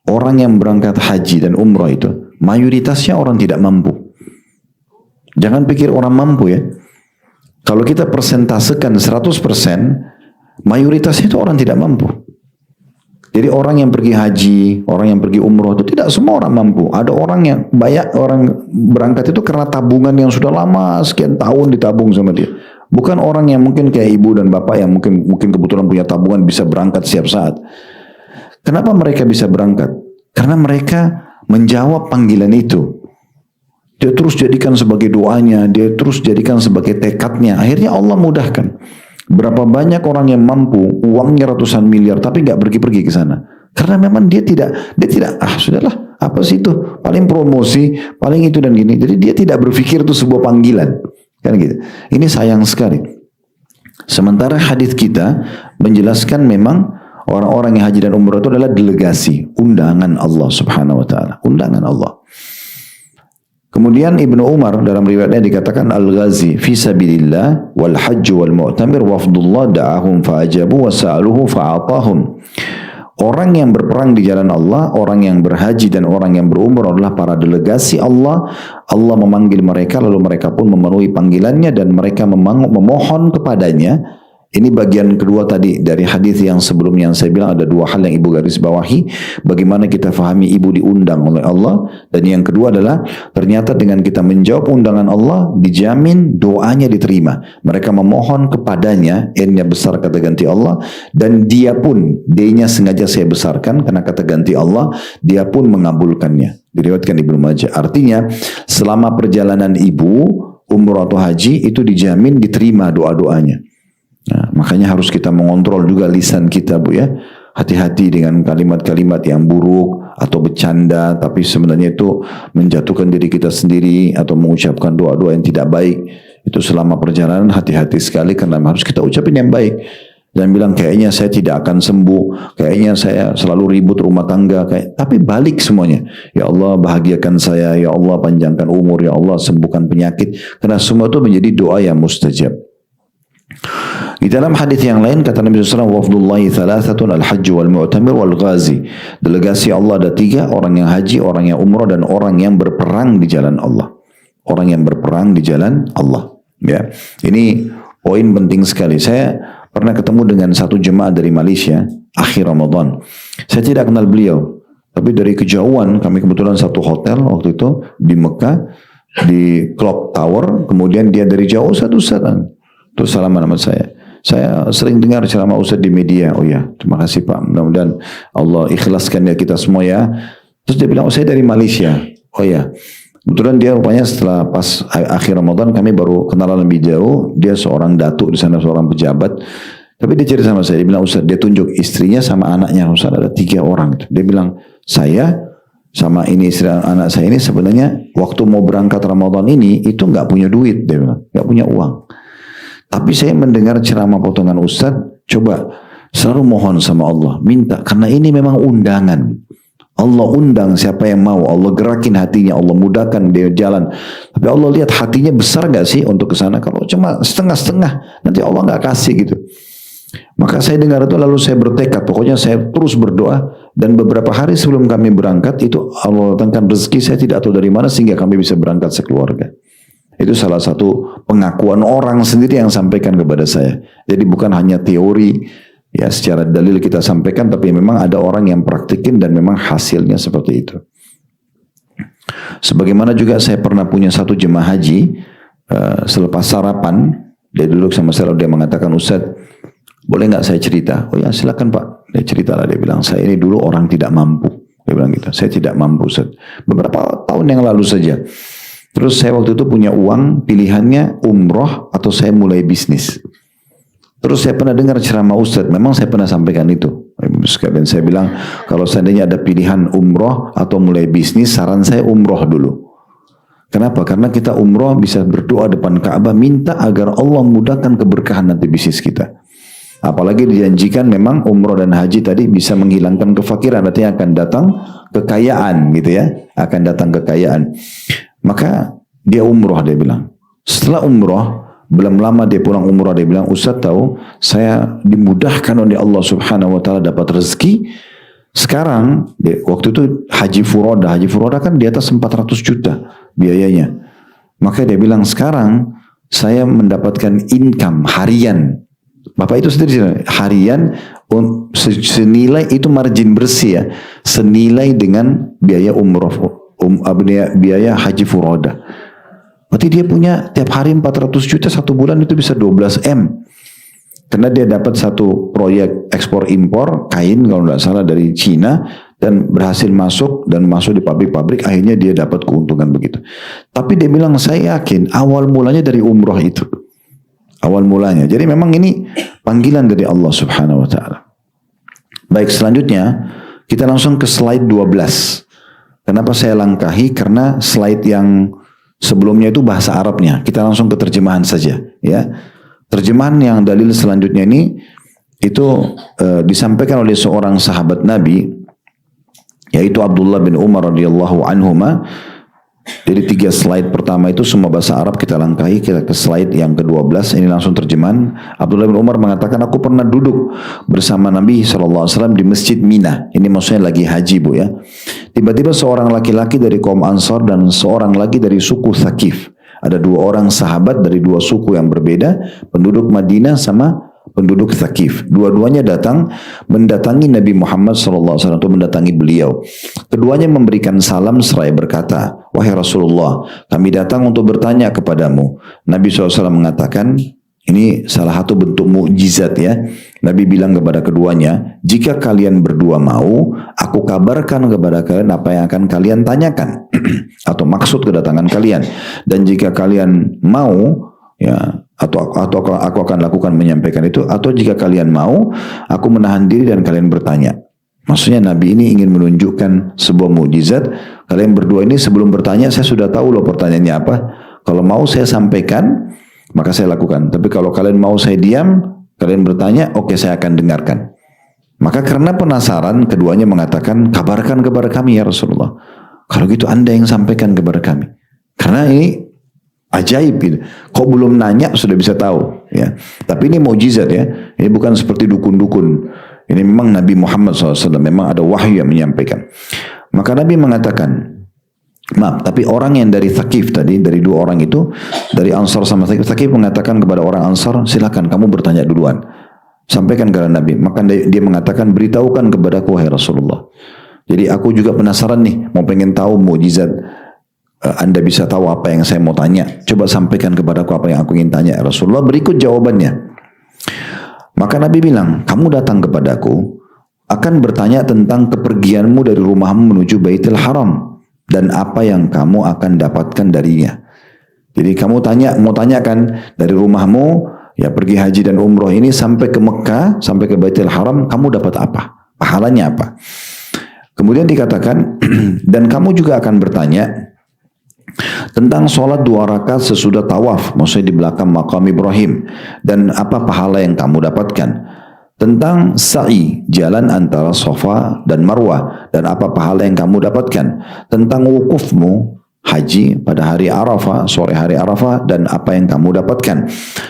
orang yang berangkat haji dan umroh itu mayoritasnya orang tidak mampu. Jangan pikir orang mampu ya. Kalau kita persentasekan 100%, mayoritasnya itu orang tidak mampu. Jadi orang yang pergi haji, orang yang pergi umroh itu tidak semua orang mampu. Ada orang yang banyak orang berangkat itu karena tabungan yang sudah lama sekian tahun ditabung sama dia. Bukan orang yang mungkin kayak ibu dan bapak yang mungkin kebetulan punya tabungan bisa berangkat setiap saat. Kenapa mereka bisa berangkat? Karena mereka menjawab panggilan itu. Dia terus jadikan sebagai doanya, dia terus jadikan sebagai tekadnya. Akhirnya Allah mudahkan. Berapa banyak orang yang mampu, uangnya ratusan miliar, tapi nggak pergi-pergi ke sana. Karena memang dia tidak, sudahlah, apa sih itu? Paling promosi, paling itu dan gini. Jadi dia tidak berpikir itu sebuah panggilan. Kan gitu. Ini sayang sekali. Sementara hadis kita menjelaskan memang orang-orang yang haji dan umrah itu adalah delegasi, undangan Allah Subhanahu wa taala, undangan Allah. Kemudian Ibnu Umar dalam riwayatnya dikatakan al-ghazi fi sabilillah wal hajj wal mu'tamir wafdullah da'ahum fa'ajabu wa sa'aluhu fa'atahum. Orang yang berperang di jalan Allah, orang yang berhaji dan orang yang berumrah adalah para delegasi Allah. Allah memanggil mereka lalu mereka pun memenuhi panggilannya dan mereka memohon kepadanya. Ini bagian kedua tadi dari hadis yang sebelumnya yang saya bilang ada dua hal yang ibu garis bawahi. Bagaimana kita fahami ibu diundang oleh Allah. Dan yang kedua adalah ternyata dengan kita menjawab undangan Allah dijamin doanya diterima. Mereka memohon kepadanya, N-nya besar kata ganti Allah. Dan dia pun, D-nya sengaja saya besarkan karena kata ganti Allah. Dia pun mengabulkannya. Diriwayatkan Ibnu Majah. Artinya selama perjalanan ibu umrah atau haji itu dijamin diterima doa-doanya. Nah, makanya harus kita mengontrol juga lisan kita Bu ya. Hati-hati dengan kalimat-kalimat yang buruk atau bercanda tapi sebenarnya itu menjatuhkan diri kita sendiri atau mengucapkan doa-doa yang tidak baik. Itu selama perjalanan hati-hati sekali karena harus kita ucapin yang baik. Dan bilang kayaknya saya tidak akan sembuh, kayaknya saya selalu ribut rumah tangga, tapi balik semuanya. Ya Allah bahagiakan saya, ya Allah panjangkan umur, ya Allah sembuhkan penyakit. Karena semua itu menjadi doa yang mustajab. Di dalam hadis yang lain kata Nabi SAW, wafdullahi thalathatun al-hajj wal-mu'tamir wal-ghazi. Delegasi Allah ada 3, orang yang haji, orang yang umrah, dan orang yang berperang di jalan Allah. Orang yang berperang di jalan Allah. Ya, ini poin penting sekali. Saya pernah ketemu dengan satu jemaah dari Malaysia akhir Ramadan. Saya tidak kenal beliau, tapi dari kejauhan kami kebetulan satu hotel waktu itu di Mekah di Clock Tower. Kemudian dia dari jauh satu terus salaman sama saya. Saya sering dengar ceramah Ustaz di media. Oh ya, terima kasih Pak. Mudah-mudahan Allah ikhlaskan ya kita semua ya. Terus dia bilang, oh saya dari Malaysia. Oh ya. Kebetulan dia rupanya setelah pas akhir Ramadan kami baru kenalan lebih jauh. Dia seorang datuk di sana, seorang pejabat. Tapi dia cerita sama saya, dia bilang Ustaz, dia tunjuk istrinya sama anaknya Ustaz, ada 3 orang. Dia bilang, saya sama ini istri anak saya ini sebenarnya waktu mau berangkat Ramadan ini itu nggak punya duit, dia bilang, nggak punya uang. Tapi saya mendengar ceramah potongan Ustaz, coba selalu mohon sama Allah, minta, karena ini memang undangan. Allah undang siapa yang mau, Allah gerakin hatinya, Allah mudahkan dia jalan. Tapi Allah lihat hatinya besar gak sih untuk ke sana. Kalau cuma setengah-setengah, nanti Allah gak kasih gitu. Maka saya dengar itu lalu saya bertekad, pokoknya saya terus berdoa. Dan beberapa hari sebelum kami berangkat itu Allah datangkan rezeki, saya tidak tahu dari mana sehingga kami bisa berangkat sekeluarga. Itu salah satu pengakuan orang sendiri yang sampaikan kepada saya. Jadi bukan hanya teori, ya secara dalil kita sampaikan, tapi memang ada orang yang praktikin dan memang hasilnya seperti itu. Sebagaimana juga saya pernah punya satu jemaah haji, selepas sarapan, dia duduk sama saya, dia mengatakan, Ustaz, boleh nggak saya cerita? Oh ya silakan Pak. Dia ceritalah, dia bilang, saya ini dulu orang tidak mampu. Dia bilang gitu, saya tidak mampu Ustaz. Beberapa tahun yang lalu saja. Terus saya waktu itu punya uang, pilihannya umroh atau saya mulai bisnis. Terus saya pernah dengar ceramah Ustaz, memang saya pernah sampaikan itu. Dan saya bilang, kalau seandainya ada pilihan umroh atau mulai bisnis, saran saya umroh dulu. Kenapa? Karena kita umroh bisa berdoa depan Ka'bah, minta agar Allah mudahkan keberkahan nanti bisnis kita. Apalagi dijanjikan memang umroh dan haji tadi bisa menghilangkan kefakiran, artinya akan datang kekayaan gitu ya, akan datang kekayaan. Maka dia umroh, dia bilang. Setelah umroh, belum lama dia pulang umroh, dia bilang, Ustaz tahu, saya dimudahkan oleh Allah Subhanahu wa Ta'ala dapat rezeki. Sekarang, waktu itu haji furoda kan di atas 400 juta biayanya. Maka dia bilang, sekarang saya mendapatkan income harian. Bapak itu sendiri harian senilai itu margin bersih ya, senilai dengan biaya umroh. Biaya haji furoda. Berarti dia punya tiap hari 400 juta, satu bulan itu bisa 12 M. Karena dia dapat satu proyek ekspor impor kain kalau tidak salah dari Cina dan berhasil masuk di pabrik-pabrik, akhirnya dia dapat keuntungan begitu. Tapi dia bilang saya yakin awal mulanya dari umroh itu. Awal mulanya. Jadi memang ini panggilan dari Allah Subhanahu wa Ta'ala. Baik, selanjutnya kita langsung ke slide 12. Kenapa saya langkahi? Karena slide yang sebelumnya itu bahasa Arabnya. Kita langsung ke terjemahan saja, ya. Terjemahan yang dalil selanjutnya ini itu disampaikan oleh seorang sahabat Nabi, yaitu Abdullah bin Umar radhiyallahu anhuma. Jadi 3 slide pertama itu semua bahasa Arab, kita langkahi, kita ke slide yang ke-12, ini langsung terjemahan. Abdullah bin Umar mengatakan, aku pernah duduk bersama Nabi SAW di Masjid Mina. Ini maksudnya lagi haji Bu ya. Tiba-tiba seorang laki-laki dari kaum Ansar dan seorang lagi dari suku Thaqif. Ada 2 orang sahabat dari 2 suku yang berbeda, penduduk Madinah sama penduduk Thaqif. Dua-duanya datang mendatangi Nabi Muhammad SAW untuk mendatangi beliau. Keduanya memberikan salam seraya berkata, wahai Rasulullah, kami datang untuk bertanya kepadamu. Nabi SAW mengatakan, ini salah satu bentuk mukjizat ya. Nabi bilang kepada keduanya, jika kalian berdua mau, aku kabarkan kepada kalian apa yang akan kalian tanyakan atau maksud kedatangan kalian. Dan jika kalian mau, ya, atau aku akan lakukan menyampaikan itu, atau jika kalian mau, aku menahan diri dan kalian bertanya. Maksudnya Nabi ini ingin menunjukkan sebuah mukjizat. Kalian berdua ini sebelum bertanya, saya sudah tahu loh pertanyaannya apa. Kalau mau saya sampaikan, maka saya lakukan. Tapi kalau kalian mau saya diam, kalian bertanya, oke, saya akan dengarkan. Maka karena penasaran, keduanya mengatakan, kabarkan kepada kami ya Rasulullah. Kalau gitu Anda yang sampaikan kepada kami. Karena ini ajaib gitu. Kok belum nanya sudah bisa tahu ya. Tapi ini mukjizat ya. Ini bukan seperti dukun-dukun. Ini memang Nabi Muhammad SAW, memang ada wahyu yang menyampaikan. Maka Nabi mengatakan, maaf, tapi orang yang dari Thaqif tadi, dari dua orang itu, dari Ansar sama Thaqif mengatakan kepada orang Ansar, silakan kamu bertanya duluan. Sampaikan kepada Nabi. Maka dia mengatakan, beritahukan kepadaku wahai Rasulullah. Jadi aku juga penasaran nih, mau pengen tahu mukjizat. Anda bisa tahu apa yang saya mau tanya. Coba sampaikan kepadaku apa yang aku ingin tanya. Rasulullah berikut jawabannya. Maka Nabi bilang, kamu datang kepadaku, akan bertanya tentang kepergianmu dari rumahmu menuju Baitul Haram. Dan apa yang kamu akan dapatkan darinya. Jadi kamu mau tanyakan dari rumahmu, ya pergi haji dan umroh ini sampai ke Mekah, sampai ke Baitul Haram, kamu dapat apa? Pahalanya apa? Kemudian dikatakan, dan kamu juga akan bertanya tentang sholat 2 rakaat sesudah tawaf, maksudnya di belakang makam Ibrahim, dan apa pahala yang kamu dapatkan. Tentang sa'i, jalan antara Safa dan Marwah, dan apa pahala yang kamu dapatkan. Tentang wukufmu, haji pada hari Arafah, sore hari Arafah, dan apa yang kamu dapatkan.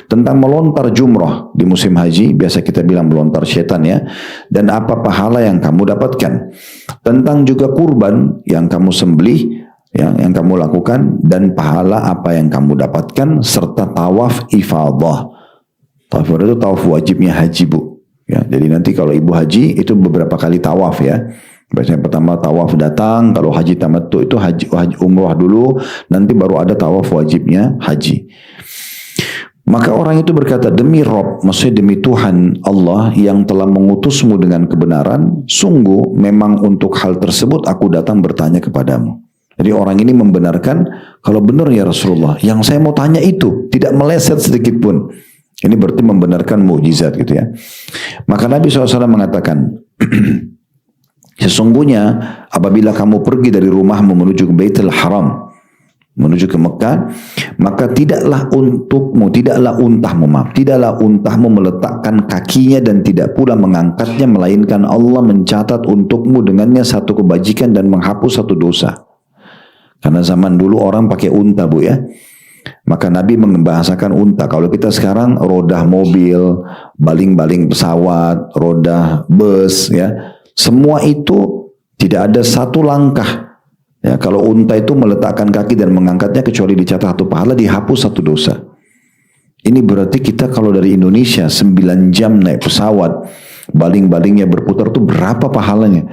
Tentang melontar jumrah di musim haji, biasa kita bilang melontar setan ya, dan apa pahala yang kamu dapatkan. Tentang juga kurban yang kamu sembelih, yang kamu lakukan, dan pahala apa yang kamu dapatkan, serta tawaf ifadah. Tawaf itu tawaf wajibnya haji bu. Ya, jadi nanti kalau ibu haji itu beberapa kali tawaf ya. Biasanya pertama tawaf datang, kalau haji tamattu itu haji umrah dulu, nanti baru ada tawaf wajibnya haji. Maka orang itu berkata, demi Rob, maksudnya demi Tuhan Allah yang telah mengutusmu dengan kebenaran, sungguh memang untuk hal tersebut aku datang bertanya kepadamu. Jadi orang ini membenarkan, kalau benar ya Rasulullah, yang saya mau tanya itu tidak meleset sedikit pun. Ini berarti membenarkan mukjizat gitu ya. Maka Nabi SAW mengatakan, sesungguhnya apabila kamu pergi dari rumahmu menuju ke Baitul Haram, menuju ke Mekah, maka tidaklah untahmu meletakkan kakinya dan tidak pula mengangkatnya, melainkan Allah mencatat untukmu dengannya satu kebajikan dan menghapus satu dosa. Karena zaman dulu orang pakai unta bu ya. Maka Nabi membahasakan unta. Kalau kita sekarang roda mobil, baling-baling pesawat, roda bus, ya, semua itu tidak ada satu langkah. Ya, kalau unta itu meletakkan kaki dan mengangkatnya kecuali dicatat satu pahala, dihapus satu dosa. Ini berarti kita kalau dari Indonesia 9 jam naik pesawat, baling-balingnya berputar itu berapa pahalanya?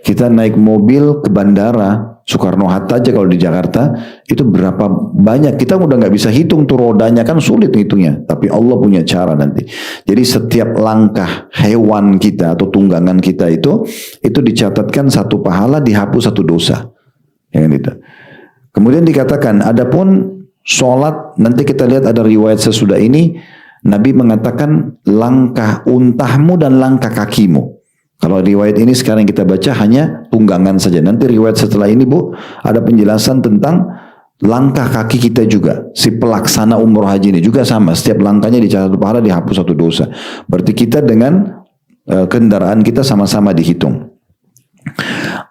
Kita naik mobil ke bandara Soekarno-Hatta aja kalau di Jakarta itu berapa banyak, kita udah nggak bisa hitung tuh rodanya, kan sulit hitungnya, tapi Allah punya cara nanti. Jadi setiap langkah hewan kita atau tunggangan kita itu dicatatkan satu pahala, dihapus satu dosa, ya kan itu. Kemudian dikatakan adapun sholat, nanti kita lihat ada riwayat sesudah ini Nabi mengatakan langkah untahmu dan langkah kakimu. Kalau riwayat ini sekarang kita baca hanya tunggangan saja. Nanti riwayat setelah ini bu, ada penjelasan tentang langkah kaki kita juga. Si pelaksana umroh haji ini juga sama. Setiap langkahnya dicatat satu pahala, dihapus satu dosa. Berarti kita dengan kendaraan kita sama-sama dihitung.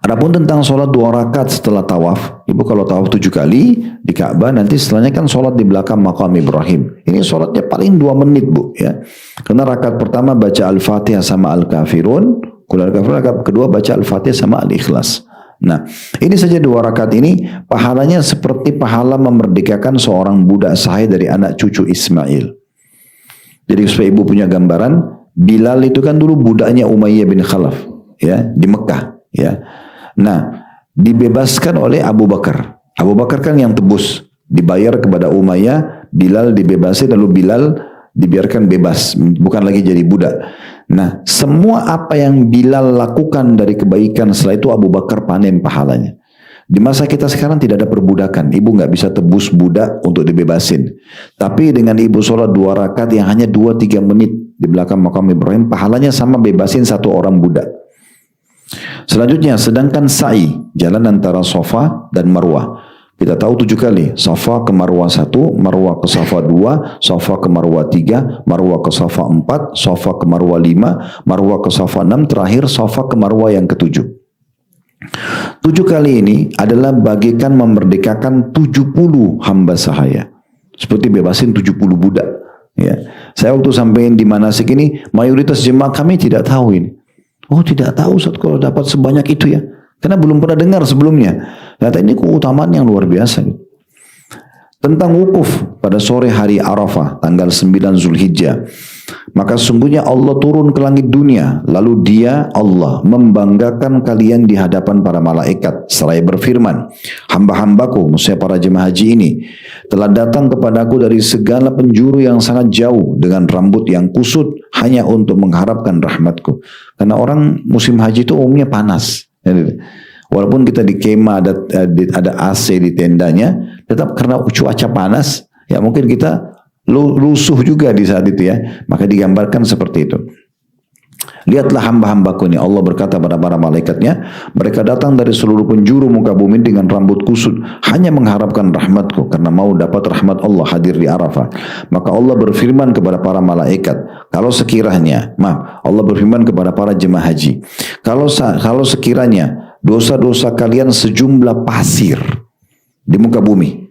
Adapun tentang sholat 2 rakaat setelah tawaf. Ibu kalau tawaf 7 kali di Ka'bah, nanti setelahnya kan sholat di belakang makam Ibrahim. Ini sholatnya paling 2 menit bu ya. Karena rakaat pertama baca Al-Fatihah sama Al-Kafirun. Rakaat kedua baca Al-Fatihah sama Al-Ikhlas. Nah, ini saja 2 rakaat ini pahalanya seperti pahala memerdekakan seorang budak sahih dari anak cucu Ismail. Jadi supaya ibu punya gambaran, Bilal itu kan dulu budaknya Umayyah bin Khalaf, ya, di Mekah, ya. Nah, dibebaskan oleh Abu Bakar. Abu Bakar kan yang tebus, dibayar kepada Umayyah, Bilal dibebasin, lalu Bilal dibiarkan bebas, bukan lagi jadi budak. Nah, semua apa yang Bilal lakukan dari kebaikan setelah itu Abu Bakar panen pahalanya. Di masa kita sekarang tidak ada perbudakan, ibu nggak bisa tebus budak untuk dibebasin. Tapi dengan ibu sholat 2 rakaat yang hanya 2-3 menit di belakang makam Ibrahim, pahalanya sama bebasin 1 orang budak. Selanjutnya, sedangkan sa'i, jalan antara Safa dan Marwah. Kita tahu 7 kali, Safa ke Marwah 1, Marwah ke Safa 2, Safa ke Marwah 3, Marwah ke Safa 4, Safa ke Marwah 5, Marwah ke Safa 6, terakhir Safa ke Marwah yang ke-7. 7 kali ini adalah bagikan memerdekakan 70 hamba sahaya. Seperti bebasin 70 budak. Ya. Saya waktu sampai di manasik ini, mayoritas jemaah kami tidak tahu ini. Oh, tidak tahu Ustaz kalau dapat sebanyak itu ya. Karena belum pernah dengar sebelumnya. Ternyata ini keutamaan yang luar biasa. Tentang wukuf pada sore hari Arafah, tanggal 9 Zulhijjah. Maka sungguhnya Allah turun ke langit dunia. Lalu dia, Allah, membanggakan kalian di hadapan para malaikat. Seraya berfirman, hamba-hambaku, maksudnya para jemaah haji ini, telah datang kepadaku dari segala penjuru yang sangat jauh dengan rambut yang kusut hanya untuk mengharapkan rahmatku. Karena orang musim haji itu umumnya panas. Walaupun kita di kemah ada AC di tendanya, tetap karena cuaca panas, ya mungkin kita lusuh juga di saat itu ya. Maka digambarkan seperti itu. Lihatlah hamba-hambaku ini, Allah berkata pada para malaikatnya, mereka datang dari seluruh penjuru muka bumi dengan rambut kusut, hanya mengharapkan rahmatku, karena mau dapat rahmat Allah hadir di Arafah. Maka Allah berfirman kepada para malaikat, kalau sekiranya, Allah berfirman kepada para jemaah haji, kalau sekiranya dosa-dosa kalian sejumlah pasir di muka bumi.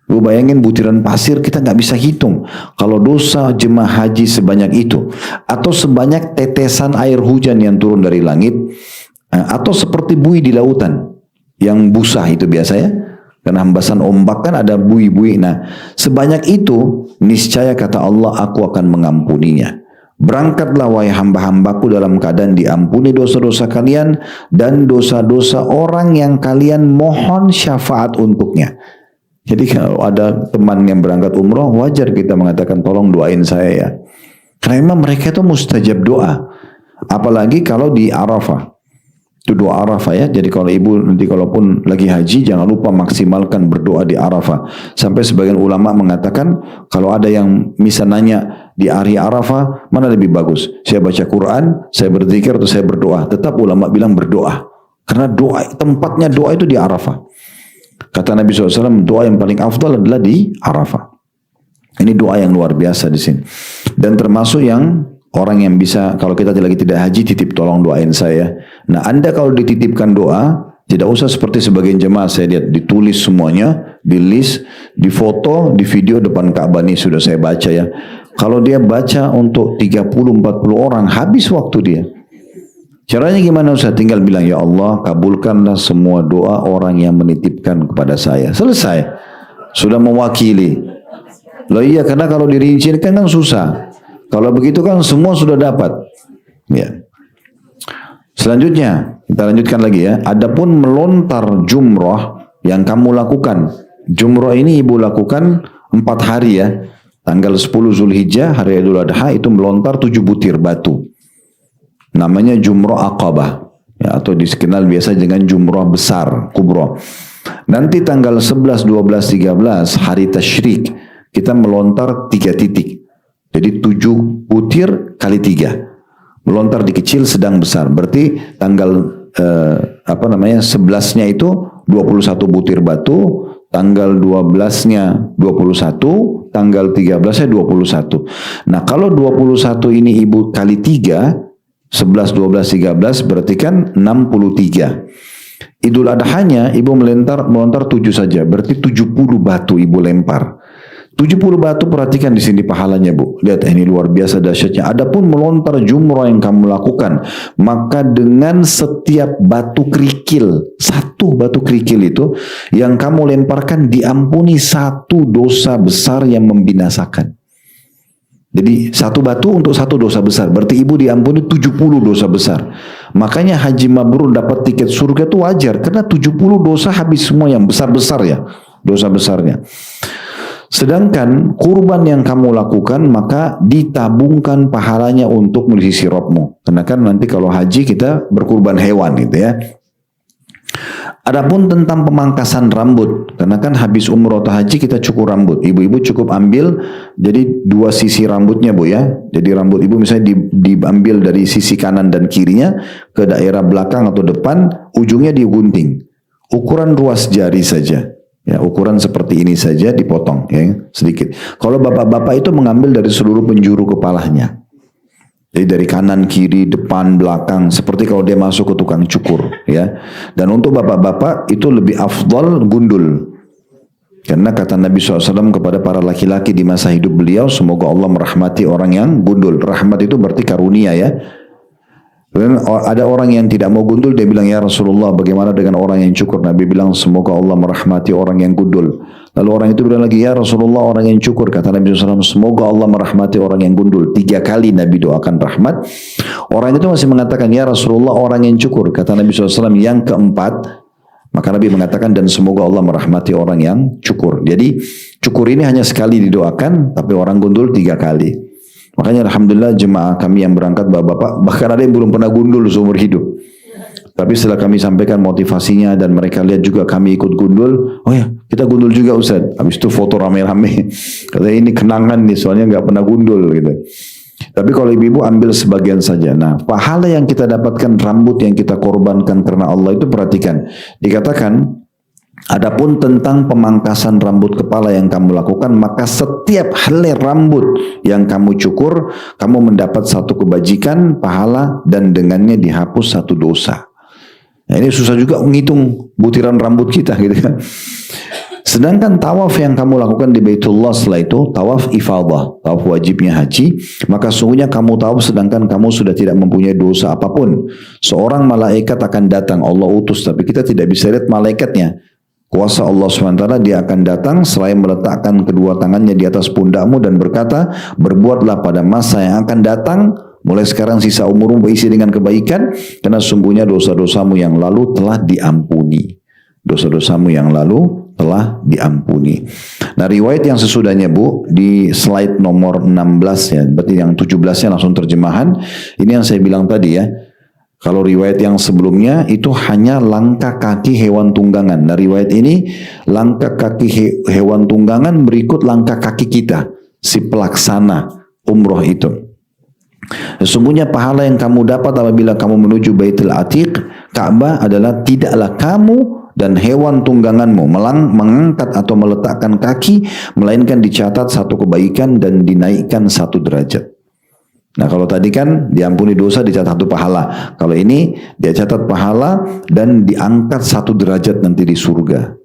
Lu bayangin butiran pasir kita nggak bisa hitung. Kalau dosa jemaah haji sebanyak itu, atau sebanyak tetesan air hujan yang turun dari langit, atau seperti buih di lautan yang busa itu biasa ya, karena hembasan ombak kan ada buih-buih. Nah, sebanyak itu niscaya kata Allah aku akan mengampuninya. Berangkatlah wahai hamba-hambaku dalam keadaan diampuni dosa-dosa kalian dan dosa-dosa orang yang kalian mohon syafaat untuknya. Jadi kalau ada teman yang berangkat umroh, wajar kita mengatakan tolong doain saya ya. Karena memang mereka itu mustajab doa. Apalagi kalau di Arafah. Itu doa Arafah ya. Jadi kalau ibu nanti kalaupun lagi haji, jangan lupa maksimalkan berdoa di Arafah. Sampai sebagian ulama mengatakan, kalau ada yang misalnya nanya di hari Arafah, mana lebih bagus? Saya baca Quran, saya berzikir atau saya berdoa? Tetap ulama bilang berdoa. Karena doa, tempatnya doa itu di Arafah. Kata Nabi SAW, doa yang paling afdal adalah di Arafah. Ini doa yang luar biasa di sini. Dan termasuk yang orang yang bisa, kalau kita lagi tidak haji, titip tolong doain saya. Nah, Anda kalau dititipkan doa, tidak usah seperti sebagian jemaah saya lihat, ditulis semuanya, di list, di foto, di video depan Ka'bah ini sudah saya baca ya. Kalau dia baca untuk 30-40 orang, habis waktu dia. Caranya gimana Ustaz? Tinggal bilang, ya Allah kabulkanlah semua doa orang yang menitipkan kepada saya. Selesai. Sudah mewakili. Loh iya, karena kalau dirincikan kan susah. Kalau begitu kan semua sudah dapat. Ya. Selanjutnya, kita lanjutkan lagi ya. Adapun melontar jumrah yang kamu lakukan. Jumrah ini ibu lakukan 4 hari ya. Tanggal 10 Zulhijjah, hari Idul Adha, itu melontar 7 butir batu. Namanya jumrah Aqabah. Ya, atau dikenal biasa dengan jumrah besar, kubra. Nanti tanggal 11, 12, 13, hari tasyrik, kita melontar 3 titik. Jadi 7 butir kali 3. Melontar di kecil, sedang, besar. Berarti tanggal 11-nya itu 21 butir batu, tanggal 12-nya 21, tanggal 13-nya 21. Nah, kalau 21 ini ibu kali 3, 11, 12, 13 berarti kan 63. Idul Adhanya ibu melontar 7 saja, berarti 70 batu ibu lempar. 70 batu, perhatikan di sini pahalanya bu. Lihat ini luar biasa dahsyatnya. Adapun melontar jumrah yang kamu lakukan, maka dengan setiap batu kerikil, 1 batu kerikil itu yang kamu lemparkan diampuni 1 dosa besar yang membinasakan. Jadi satu batu untuk satu dosa besar. Berarti ibu diampuni 70 dosa besar. Makanya haji mabrur dapat tiket surga itu wajar. Karena 70 dosa habis semua yang besar-besar ya. Dosa besarnya. Sedangkan kurban yang kamu lakukan maka ditabungkan pahalanya untuk melisi Rabbmu. Karena kan nanti kalau haji kita berkurban hewan gitu ya. Adapun tentang pemangkasan rambut, karena kan habis umroh atau haji kita cukur rambut. Ibu-ibu cukup ambil jadi dua sisi rambutnya bu ya. Jadi rambut ibu misalnya diambil dari sisi kanan dan kirinya ke daerah belakang atau depan, ujungnya digunting. Ukuran ruas jari saja. Ya, ukuran seperti ini saja dipotong ya, sedikit. Kalau bapak-bapak itu mengambil dari seluruh penjuru kepalanya. Jadi dari kanan, kiri, depan, belakang, seperti kalau dia masuk ke tukang cukur, ya. Dan untuk bapak-bapak itu lebih afdal gundul. Karena kata Nabi SAW kepada para laki-laki di masa hidup beliau, semoga Allah merahmati orang yang gundul. Rahmat itu berarti karunia ya. Ada orang yang tidak mau gundul, dia bilang, ya Rasulullah bagaimana dengan orang yang cukur? Nabi bilang, semoga Allah merahmati orang yang gundul. Lalu orang itu bilang lagi, ya Rasulullah orang yang cukur. Kata Nabi SAW, semoga Allah merahmati orang yang gundul. 3 kali Nabi doakan rahmat. Orang itu masih mengatakan, ya Rasulullah orang yang cukur. Kata Nabi SAW, yang keempat, maka Nabi mengatakan, dan semoga Allah merahmati orang yang cukur. Jadi cukur ini hanya sekali didoakan, tapi orang gundul 3 kali. Makanya alhamdulillah jemaah kami yang berangkat bapak-bapak, bahkan ada yang belum pernah gundul seumur hidup. Tapi setelah kami sampaikan motivasinya dan mereka lihat juga kami ikut gundul, oh ya kita gundul juga Ustaz. Habis itu foto rame-rame. Katanya ini kenangan nih soalnya nggak pernah gundul gitu. Tapi kalau ibu-ibu ambil sebagian saja. Nah pahala yang kita dapatkan rambut yang kita korbankan karena Allah itu perhatikan. Dikatakan adapun tentang pemangkasan rambut kepala yang kamu lakukan, maka setiap helai rambut yang kamu cukur, kamu mendapat satu kebajikan, pahala, dan dengannya dihapus satu dosa. Nah, ini susah juga menghitung butiran rambut kita gitu kan. Sedangkan tawaf yang kamu lakukan di Baitullah setelah itu, tawaf ifadah, tawaf wajibnya haji, maka sungguhnya kamu tawaf sedangkan kamu sudah tidak mempunyai dosa apapun. Seorang malaikat akan datang, Allah utus, tapi kita tidak bisa lihat malaikatnya. Kuasa Allah SWT dia akan datang selain meletakkan kedua tangannya di atas pundakmu dan berkata, berbuatlah pada masa yang akan datang, mulai sekarang sisa umurmu berisi dengan kebaikan, karena sungguhnya dosa-dosamu yang lalu telah diampuni. Dosa-dosamu yang lalu telah diampuni. Nah riwayat yang sesudahnya bu, di slide nomor 16 ya, berarti yang 17-nya langsung terjemahan, ini yang saya bilang tadi ya. Kalau riwayat yang sebelumnya itu hanya langkah kaki hewan tunggangan. Nah riwayat ini langkah kaki hewan tunggangan berikut langkah kaki kita, si pelaksana umroh itu. Sesungguhnya pahala yang kamu dapat apabila kamu menuju Baitul Atiq, Ka'bah adalah tidaklah kamu dan hewan tungganganmu mengangkat atau meletakkan kaki, melainkan dicatat satu kebaikan dan dinaikkan satu derajat. Nah kalau tadi kan diampuni dosa dicatat 1 pahala. Kalau ini dia catat pahala dan diangkat 1 derajat nanti di surga.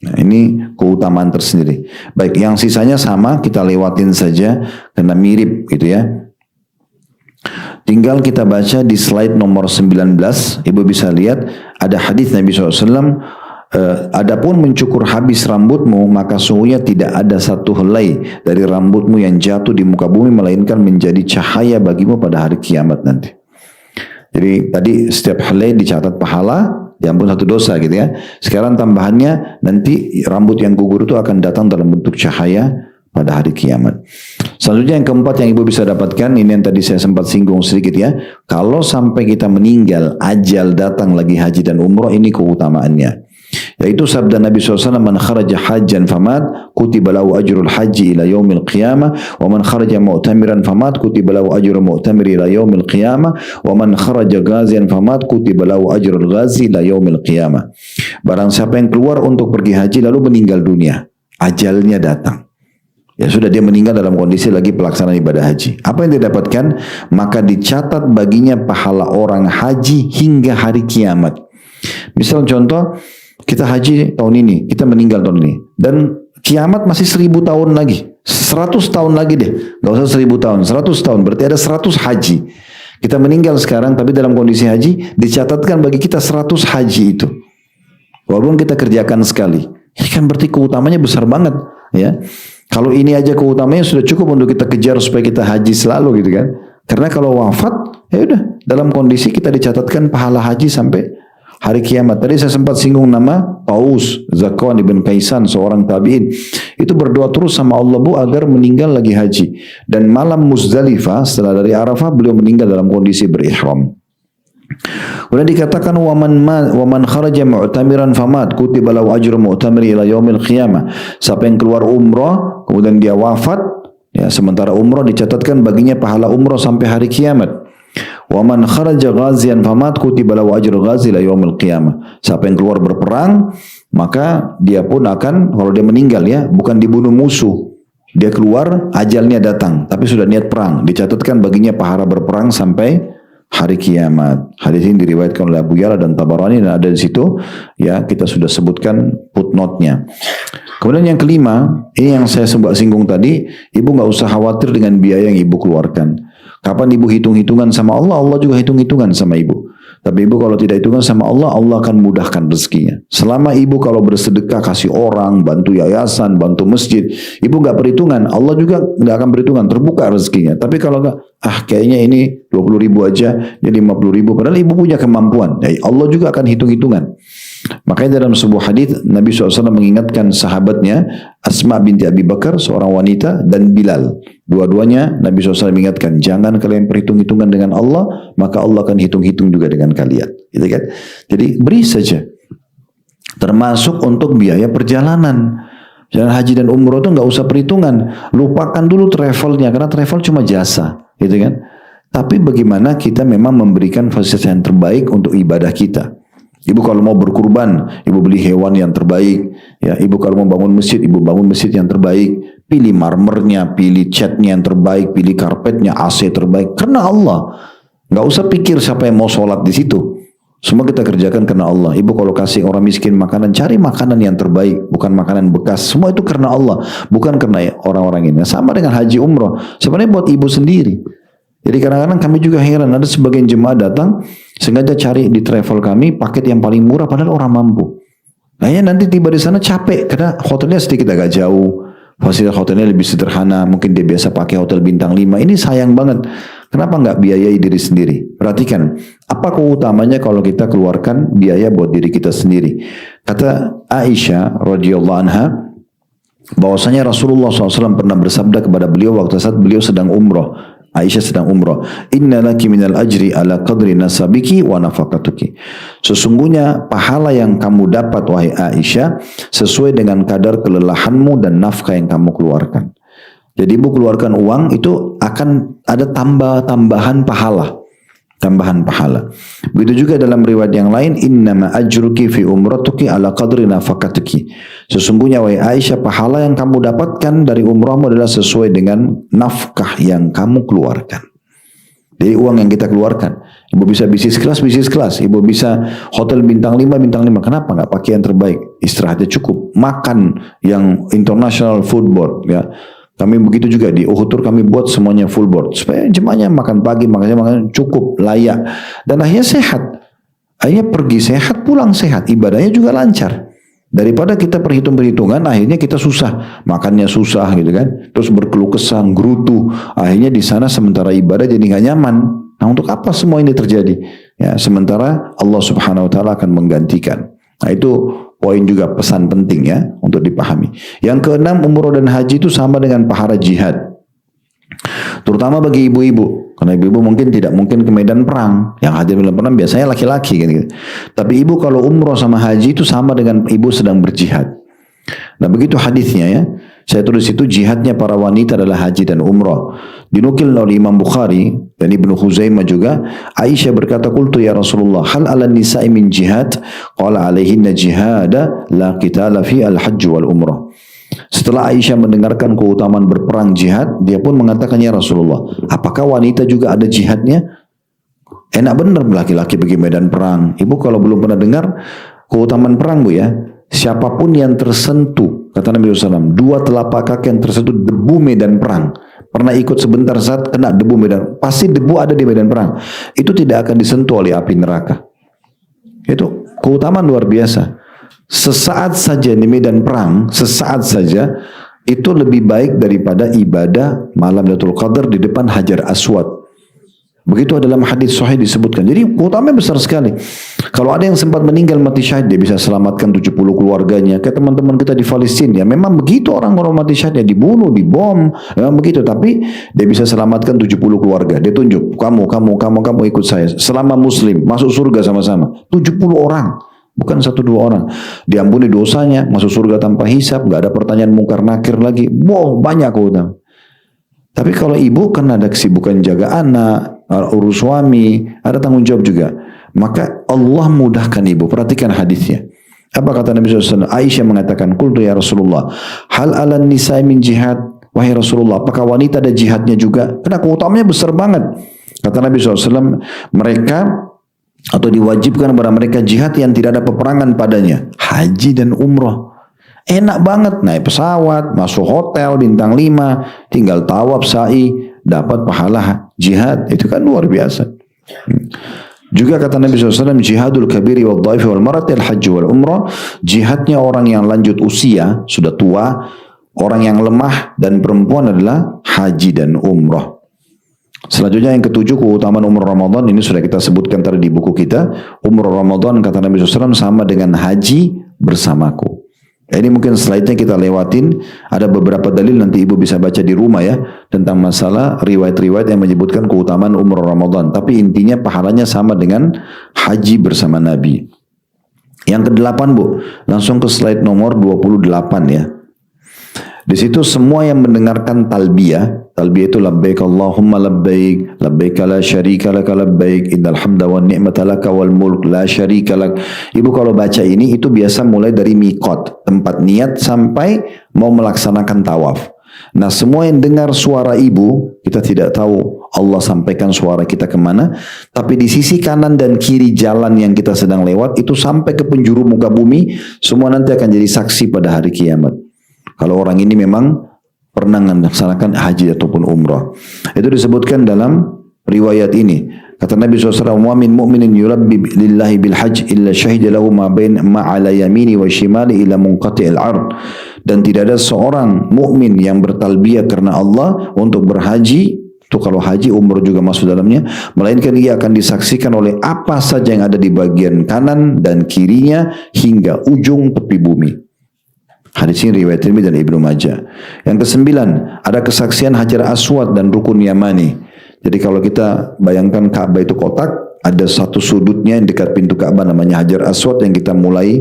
Nah ini keutamaan tersendiri. Baik yang sisanya sama kita lewatin saja karena mirip gitu ya. Tinggal kita baca di slide nomor 19. Ibu bisa lihat ada hadis Nabi SAW. Adapun mencukur habis rambutmu, maka sungguhnya tidak ada satu helai dari rambutmu yang jatuh di muka bumi melainkan menjadi cahaya bagimu pada hari kiamat nanti. Jadi tadi setiap helai dicatat pahala, diampun 1 dosa gitu ya. Sekarang tambahannya nanti rambut yang gugur itu akan datang dalam bentuk cahaya pada hari kiamat. Selanjutnya yang keempat yang ibu bisa dapatkan, ini yang tadi saya sempat singgung sedikit ya. Kalau sampai kita meninggal, ajal datang lagi haji dan umroh, ini keutamaannya. Yaitu sabda Nabi SAW, man kharaja hajjan famat kutiba lahu ajrul haji ila yaumil qiyamah, wa man kharaja mu'tamiran famat kutiba lahu ajrul mu'tamir ila yaumil qiyamah, wa man kharaja ghazian famat kutiba lahu ajrul ghazi ila yaumil qiyamah. Barang siapa yang keluar untuk pergi haji lalu meninggal dunia, ajalnya datang, ya sudah dia meninggal dalam kondisi lagi pelaksanaan ibadah haji. Apa yang dia dapatkan? Maka dicatat baginya pahala orang haji hingga hari kiamat. Misal contoh, kita haji tahun ini, kita meninggal tahun ini, dan kiamat masih 1000 tahun lagi, 100 tahun lagi deh, gak usah 1000 tahun, 100 tahun, berarti ada 100 haji. Kita meninggal sekarang, tapi dalam kondisi haji, dicatatkan bagi kita 100 haji itu. Walaupun kita kerjakan sekali, ini kan berarti keutamanya besar banget, ya. Kalau ini aja keutamanya sudah cukup untuk kita kejar supaya kita haji selalu gitu kan. Karena kalau wafat, ya udah dalam kondisi kita dicatatkan pahala haji sampai hari kiamat. Tadi saya sempat singgung nama Taus Zakwan ibn Kaisan, seorang tabi'in. Itu berdoa terus sama Allah bu agar meninggal lagi haji. Dan malam Muzdalifah setelah dari Arafah beliau meninggal dalam kondisi berihram. Kemudian dikatakan waman kharaja mu'tamiran famat kutiba lahu ajru mu'tamiri ila yaumil qiyamah. Siapa yang keluar umrah kemudian dia wafat, ya sementara umrah dicatatkan baginya pahala umrah sampai hari kiamat. Waman kharaja ghazian famat kutiba lahu ajru ghazi ila yaumil qiyamah. Siapa yang keluar berperang maka dia pun akan, kalau dia meninggal ya, bukan dibunuh musuh. Dia keluar ajalnya datang tapi sudah niat perang, dicatatkan baginya pahala berperang sampai hari kiamat. Hadis ini diriwayatkan oleh Abu Ya'la dan Tabarani dan ada di situ ya, kita sudah sebutkan footnote-nya. Kemudian yang kelima, ini yang saya sempat singgung tadi, ibu nggak usah khawatir dengan biaya yang ibu keluarkan. Kapan ibu hitung-hitungan sama Allah, Allah juga hitung-hitungan sama ibu. Tapi ibu kalau tidak hitungan sama Allah, Allah akan mudahkan rezekinya. Selama ibu kalau bersedekah kasih orang, bantu yayasan, bantu masjid, ibu nggak perhitungan, Allah juga nggak akan perhitungan, terbuka rezekinya. Tapi kalau nggak, kayaknya ini 20 ribu aja, jadi 50 ribu, padahal ibu punya kemampuan, ya Allah juga akan hitung-hitungan. Makanya dalam sebuah hadis Nabi SAW mengingatkan sahabatnya Asma binti Abi Bakar, seorang wanita, dan Bilal. Dua-duanya Nabi SAW mengingatkan, jangan kalian perhitung-hitungan dengan Allah, maka Allah akan hitung-hitung juga dengan kalian. Gitu kan? Jadi beri saja. Termasuk untuk biaya perjalanan. Jalan haji dan umroh itu nggak usah perhitungan. Lupakan dulu travelnya, karena travel cuma jasa. Gitu kan? Tapi bagaimana kita memang memberikan fasilitas yang terbaik untuk ibadah kita. Ibu kalau mau berkurban, ibu beli hewan yang terbaik. Ya, ibu kalau mau bangun masjid, ibu bangun masjid yang terbaik. Pilih marmernya, pilih catnya yang terbaik, pilih karpetnya, AC terbaik. Karena Allah. Nggak usah pikir siapa yang mau sholat di situ. Semua kita kerjakan karena Allah. Ibu kalau kasih orang miskin makanan, cari makanan yang terbaik, bukan makanan bekas. Semua itu karena Allah, bukan karena orang-orang ini. Sama dengan haji umroh. Sebenarnya buat ibu sendiri. Jadi kadang-kadang kami juga heran, ada sebagian jemaah datang sengaja cari di travel kami paket yang paling murah padahal orang mampu. Akhirnya nanti tiba di sana capek karena hotelnya sedikit agak jauh, fasilitas hotelnya lebih sederhana, mungkin dia biasa pakai hotel bintang 5. Ini sayang banget. Kenapa nggak biayai diri sendiri? Perhatikan, apa keutamanya kalau kita keluarkan biaya buat diri kita sendiri? Kata Aisyah radhiyallahu anha, bahwasanya Rasulullah SAW pernah bersabda kepada beliau waktu saat beliau sedang umroh. Aisyah sedang umrah. Inna laki minal ajri ala qadri nasabiki wa nafakatuki. Sesungguhnya pahala yang kamu dapat wahai Aisyah sesuai dengan kadar kelelahanmu dan nafkah yang kamu keluarkan. Jadi ibu keluarkan uang itu akan ada tambahan pahala. Tambahan pahala. Begitu juga dalam riwayat yang lain, innama ajruki fi umratuki ala qadri nafakatuki. Sesungguhnya wahai Aisyah, pahala yang kamu dapatkan dari umrahmu adalah sesuai dengan nafkah yang kamu keluarkan. Jadi uang yang kita keluarkan. Ibu bisa bisnis kelas. Ibu bisa hotel bintang 5, bintang 5. Kenapa nggak pakai yang terbaik? Istirahatnya cukup. Makan yang international food board, ya. Kami begitu juga di Uhud Tour kami buat semuanya full board supaya jemaahnya makan pagi, makan cukup, layak, dan akhirnya sehat. Akhirnya pergi sehat, pulang sehat, ibadahnya juga lancar. Daripada kita perhitungan, akhirnya kita susah, makannya susah gitu kan, terus berkeluh kesah, gerutu, akhirnya di sana sementara ibadah jadi nggak nyaman. Nah untuk apa semua ini terjadi? Ya sementara Allah Subhanahu Wa Taala akan menggantikan. Nah itu poin juga pesan penting ya untuk dipahami. Yang keenam, umroh dan haji itu sama dengan pahala jihad. Terutama bagi ibu-ibu. Karena ibu-ibu mungkin tidak mungkin ke medan perang. Yang hadir medan perang biasanya laki-laki gitu. Tapi ibu kalau umroh sama haji itu sama dengan ibu sedang berjihad. Nah begitu hadisnya ya. Saya tulis itu jihadnya para wanita adalah haji dan umrah. Dinukil oleh Imam Bukhari dan Ibnu Khuzaimah juga. Aisyah berkata, qultu ya Rasulullah, hal ala nisa'i min jihad? Qala alaihinna jihada la qitala fi al-hajj wal umrah. Setelah Aisyah mendengarkan keutamaan berperang jihad, dia pun mengatakan, ya Rasulullah, apakah wanita juga ada jihadnya? Enak benar laki-laki pergi medan perang. Ibu kalau belum pernah dengar keutamaan perang bu ya, siapapun yang tersentuh, kata Nabi SAW, dua telapak kaki yang tersentuh debu medan perang, pernah ikut sebentar saat kena debu medan, pasti debu ada di medan perang, itu tidak akan disentuh oleh api neraka. Itu keutamaan luar biasa. Sesaat saja di medan perang, sesaat saja, itu lebih baik daripada ibadah malam Lailatul Qadar di depan Hajar Aswad. Begitu dalam hadis sahih disebutkan. Jadi keutamanya besar sekali. Kalau ada yang sempat meninggal mati syahid, dia bisa selamatkan 70 keluarganya. Kayak teman-teman kita di Palestina, ya memang begitu orang mati syahid, ya dibunuh, dibom, memang begitu. Tapi dia bisa selamatkan 70 keluarga. Dia tunjuk, kamu ikut saya. Selama muslim, masuk surga sama-sama. 70 orang. Bukan 1-2 orang. Diampuni dosanya, masuk surga tanpa hisab, nggak ada pertanyaan mungkar nakir lagi. Wow, banyak keutamaan. Tapi kalau ibu kan ada kesibukan jaga anak, urus suami, ada tanggung jawab juga. Maka Allah mudahkan ibu. Perhatikan hadisnya. Apa kata Nabi SAW? Aisyah mengatakan, Qultu ya Rasulullah, hal ala nisa'i min jihad? Wahai Rasulullah, apakah wanita ada jihadnya juga? Karena keutamanya besar banget. Kata Nabi SAW, mereka atau diwajibkan kepada mereka jihad yang tidak ada peperangan padanya. Haji dan umrah. Enak banget, naik pesawat, masuk hotel bintang 5, tinggal tawaf sa'i, dapat pahala jihad. Itu kan luar biasa. Juga kata Nabi SAW, jihadul kabiri wal dhaifi wal marati al hajj wal umrah. Jihadnya orang yang lanjut usia, sudah tua, orang yang lemah dan perempuan adalah haji dan umrah. Selanjutnya yang ketujuh, keutamaan umrah Ramadan. Ini sudah kita sebutkan tadi di buku kita. Umrah Ramadan kata Nabi SAW sama dengan haji bersamaku. Ini mungkin slide-nya kita lewatin. Ada beberapa dalil, nanti ibu bisa baca di rumah ya, tentang masalah riwayat-riwayat yang menyebutkan keutamaan umrah Ramadan. Tapi intinya pahalanya sama dengan haji bersama Nabi. Yang ke-8 Bu, langsung ke slide nomor 28 ya. Di situ semua yang mendengarkan talbiyah itu labbaik Allahumma labbaik, labbaik la syarika laka labbaik, innal hamda wan ni'mata laka wal mulk la syarika lak. Ibu kalau baca ini itu biasa mulai dari miqat, tempat niat sampai mau melaksanakan tawaf. Nah semua yang dengar suara ibu, kita tidak tahu Allah sampaikan suara kita kemana, tapi di sisi kanan dan kiri jalan yang kita sedang lewat itu sampai ke penjuru muka bumi, semua nanti akan jadi saksi pada hari kiamat. Kalau orang ini memang pernah melaksanakan haji ataupun umrah. Itu disebutkan dalam riwayat ini. Kata Nabi SAW, wa min mu'minin yulabbi lillahi bil hajj illa syahida lahu ma ala yamini wa shimali ila munqati'il ard. Dan tidak ada seorang mukmin yang bertalbiyah karena Allah untuk berhaji, itu kalau haji umrah juga masuk dalamnya, melainkan ia akan disaksikan oleh apa saja yang ada di bagian kanan dan kirinya hingga ujung tepi bumi. Hadis ini riwayat Tirmidzi dan Ibnu Majah. Yang ke-9, ada kesaksian Hajar Aswad dan Rukun Yamani. Jadi kalau kita bayangkan Ka'bah itu kotak, ada satu sudutnya yang dekat pintu Ka'bah namanya Hajar Aswad yang kita mulai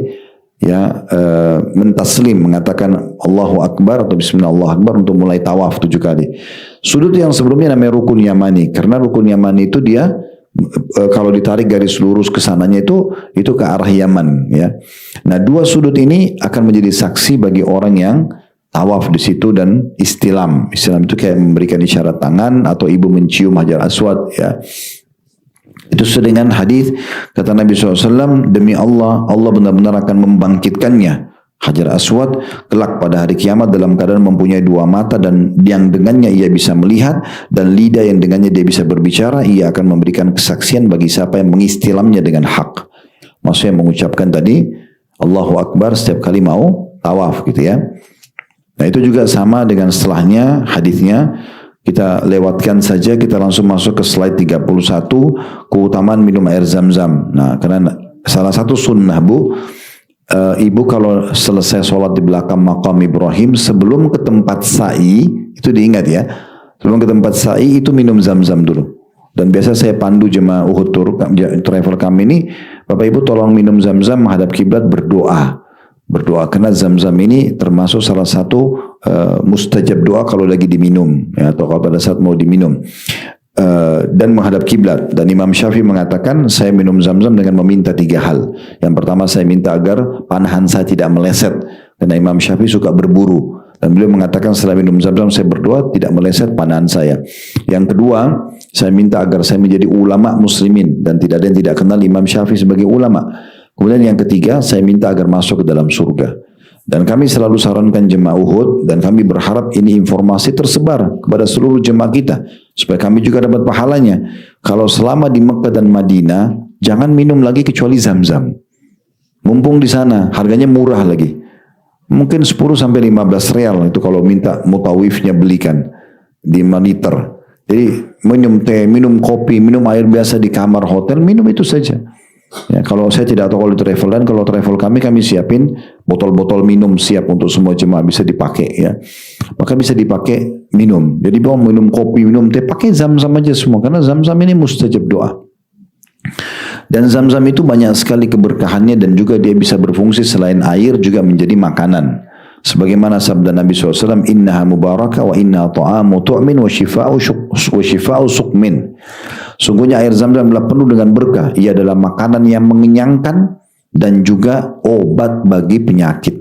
ya mentaslim, mengatakan Allahu Akbar atau Bismillah Allahu Akbar untuk mulai tawaf 7 kali. Sudut yang sebelumnya namanya Rukun Yamani, karena Rukun Yamani itu dia kalau ditarik garis lurus ke sananya itu ke arah Yaman ya. Nah, dua sudut ini akan menjadi saksi bagi orang yang tawaf di situ dan istilam. Istilam itu kayak memberikan isyarat tangan atau ibu mencium Hajar Aswad ya. Itu sesuai dengan hadis kata Nabi SAW, demi Allah, Allah benar-benar akan membangkitkannya Hajar Aswad kelak pada hari kiamat dalam keadaan mempunyai 2 mata dan yang dengannya ia bisa melihat dan lidah yang dengannya dia bisa berbicara. Ia akan memberikan kesaksian bagi siapa yang mengistilamnya dengan hak. Maksudnya mengucapkan tadi Allahu Akbar setiap kali mau tawaf gitu ya. Nah itu juga sama dengan setelahnya hadisnya. Kita lewatkan saja, kita langsung masuk ke slide 31, keutamaan minum air zam-zam. Nah karena salah satu sunnah Bu, ibu kalau selesai sholat di belakang makam Ibrahim, sebelum ke tempat sa'i, itu diingat ya, sebelum ke tempat sa'i itu minum zam-zam dulu. Dan biasa saya pandu jemaah Uhud Tour, travel kami ini, Bapak Ibu tolong minum zam-zam menghadap kiblat, berdoa. Berdoa, karena zam-zam ini termasuk salah satu mustajab doa kalau lagi diminum, ya, atau kalau pada saat mau diminum. Dan menghadap kiblat. Dan Imam Syafi'i mengatakan saya minum zam-zam dengan meminta 3 hal. Yang pertama saya minta agar panahan saya tidak meleset, karena Imam Syafi'i suka berburu. Dan beliau mengatakan setelah minum zam-zam saya berdoa tidak meleset panahan saya. Yang kedua saya minta agar saya menjadi ulama muslimin dan tidak ada yang tidak kenal Imam Syafi'i sebagai ulama. Kemudian yang ketiga saya minta agar masuk ke dalam surga. Dan kami selalu sarankan jemaah Uhud, dan kami berharap ini informasi tersebar kepada seluruh jemaah kita, supaya kami juga dapat pahalanya. Kalau selama di Mekah dan Madinah, jangan minum lagi kecuali zam-zam. Mumpung di sana, harganya murah lagi. Mungkin 10 sampai 15 real itu kalau minta mutawifnya belikan di monitor. Jadi minum teh, minum kopi, minum air biasa di kamar hotel, minum itu saja. Ya, kalau saya tidak tahu kalau travel, dan kalau travel kami siapin botol-botol minum siap untuk semua jemaah bisa dipakai ya. Maka bisa dipakai minum. Jadi mau minum kopi, minum teh, pakai zam-zam aja semua karena zam-zam ini mustajab doa. Dan zam-zam itu banyak sekali keberkahannya dan juga dia bisa berfungsi selain air juga menjadi makanan. Sebagaimana sabda Nabi SAW, innaha mubarakah wa inna ta'amu tu'min wa shifa'u suqmin. Sungguhnya air zam-zam adalah penuh dengan berkah. Ia adalah makanan yang mengenyangkan dan juga obat bagi penyakit.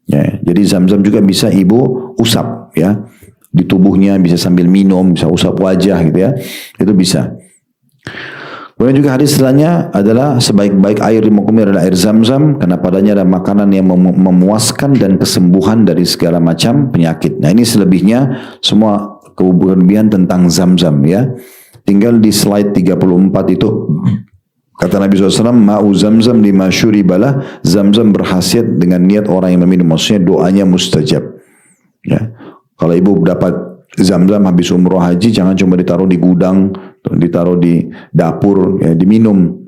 Ya, jadi zam-zam juga bisa ibu usap ya. Di tubuhnya bisa sambil minum, bisa usap wajah gitu ya. Itu bisa. Kemudian juga hadis setelahnya adalah sebaik-baik air di muka bumi adalah air zam-zam karena padanya ada makanan yang memuaskan dan kesembuhan dari segala macam penyakit. Nah ini selebihnya semua kelebihan tentang zam-zam ya. Tinggal di slide 34 itu kata Nabi SAW, ma'u zam-zam lima syuribalah, zam-zam berkhasiat dengan niat orang yang meminum, maksudnya doanya mustajab. Ya. Kalau ibu dapat zam-zam habis umroh haji, jangan cuma ditaruh di gudang, ditaruh di dapur, ya, diminum.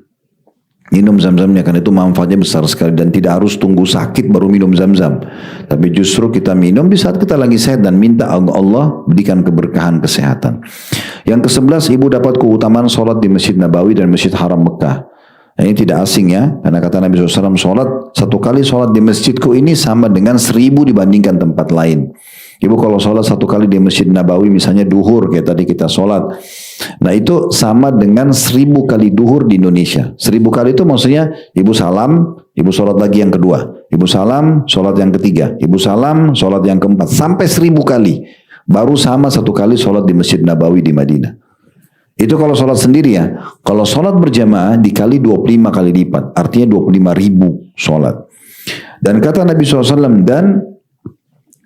Minum zam-zamnya, karena itu manfaatnya besar sekali dan tidak harus tunggu sakit baru minum zam-zam. Tapi justru kita minum di saat kita lagi sehat dan minta Allah berikan keberkahan kesehatan. Yang ke-11, ibu dapat keutamaan sholat di Masjid Nabawi dan Masjid Haram Mekah. Nah, ini tidak asing ya, karena kata Nabi SAW, satu kali sholat di masjidku ini sama dengan 1000 dibandingkan tempat lain. Ibu kalau sholat satu kali di Masjid Nabawi, misalnya duhur kayak tadi kita sholat, nah itu sama dengan 1000 kali duhur di Indonesia. 1000 kali itu maksudnya ibu salam, ibu sholat lagi yang kedua, ibu salam, sholat yang ketiga, ibu salam, sholat yang keempat, sampai 1000 kali. Baru sama satu kali sholat di Masjid Nabawi di Madinah. Itu kalau sholat sendiri ya. Kalau sholat berjamaah dikali 25 kali lipat, artinya 25.000 sholat. Dan kata Nabi SAW, dan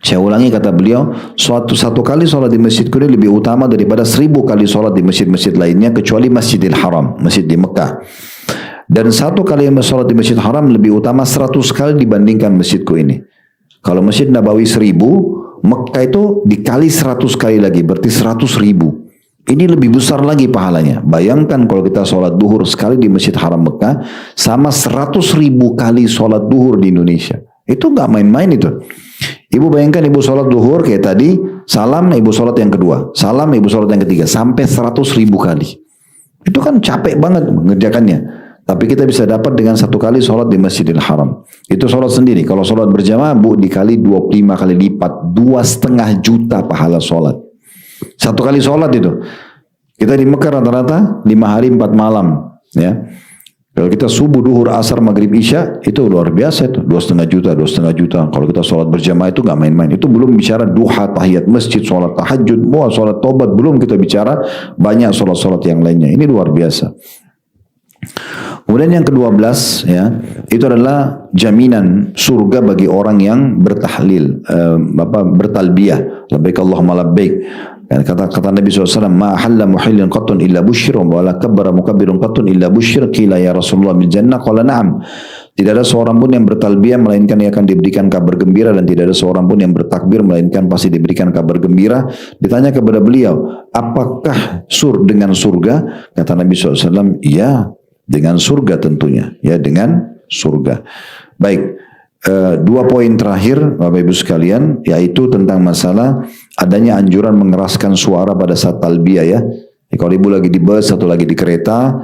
saya ulangi kata beliau, satu kali sholat di masjidku ini lebih utama daripada 1000 kali sholat di masjid-masjid lainnya kecuali Masjidil Haram, masjid di Mekah. Dan satu kali sholat di Masjid Haram lebih utama 100 kali dibandingkan masjidku ini. Kalau Masjid Nabawi 1000, Mekah itu dikali 100 kali lagi, berarti 100.000. Ini lebih besar lagi pahalanya. Bayangkan kalau kita sholat duhur sekali di Masjid Haram Mekah, sama 100.000 kali sholat duhur di Indonesia. Itu nggak main-main itu. Ibu bayangkan ibu sholat duhur kayak tadi, salam ibu sholat yang kedua, salam ibu sholat yang ketiga, sampai 100.000 kali. Itu kan capek banget mengerjakannya. Tapi kita bisa dapat dengan satu kali sholat di Masjidil Haram. Itu sholat sendiri. Kalau sholat berjamaah, bu, dikali 25 kali lipat, 2,5 juta pahala sholat. Satu kali sholat itu. Kita di Mekah rata-rata 5 hari 4 malam. Ya. Kalau kita subuh, duhur, asar, maghrib, isya, itu luar biasa itu. 2,5 juta, 2,5 juta. Kalau kita sholat berjamaah itu nggak main-main. Itu belum bicara duha, tahiyat masjid, sholat tahajud, sholat tobat. Belum kita bicara banyak sholat-sholat yang lainnya. Ini luar biasa. Kemudian yang ke-12 ya, itu adalah jaminan surga bagi orang yang bertahlil, bertalbiyah, labbaik Allahumma labbaik. Kata Nabi SAW, ma halla muhillin qattun illa busyir wa la kabbara mukabbirun qattun illa busyir, qila ya Rasulullah bil jannah, qala na'am. Tidak ada seorang pun yang bertalbiyah melainkan ia akan diberikan kabar gembira, dan tidak ada seorang pun yang bertakbir melainkan pasti diberikan kabar gembira. Ditanya kepada beliau, apakah dengan surga? Kata Nabi SAW, iya, dengan surga tentunya, ya, dengan surga. Baik, 2 poin terakhir Bapak Ibu sekalian, yaitu tentang masalah adanya anjuran mengeraskan suara pada saat talbiyah ya. Kalau ibu lagi di bus atau lagi di kereta,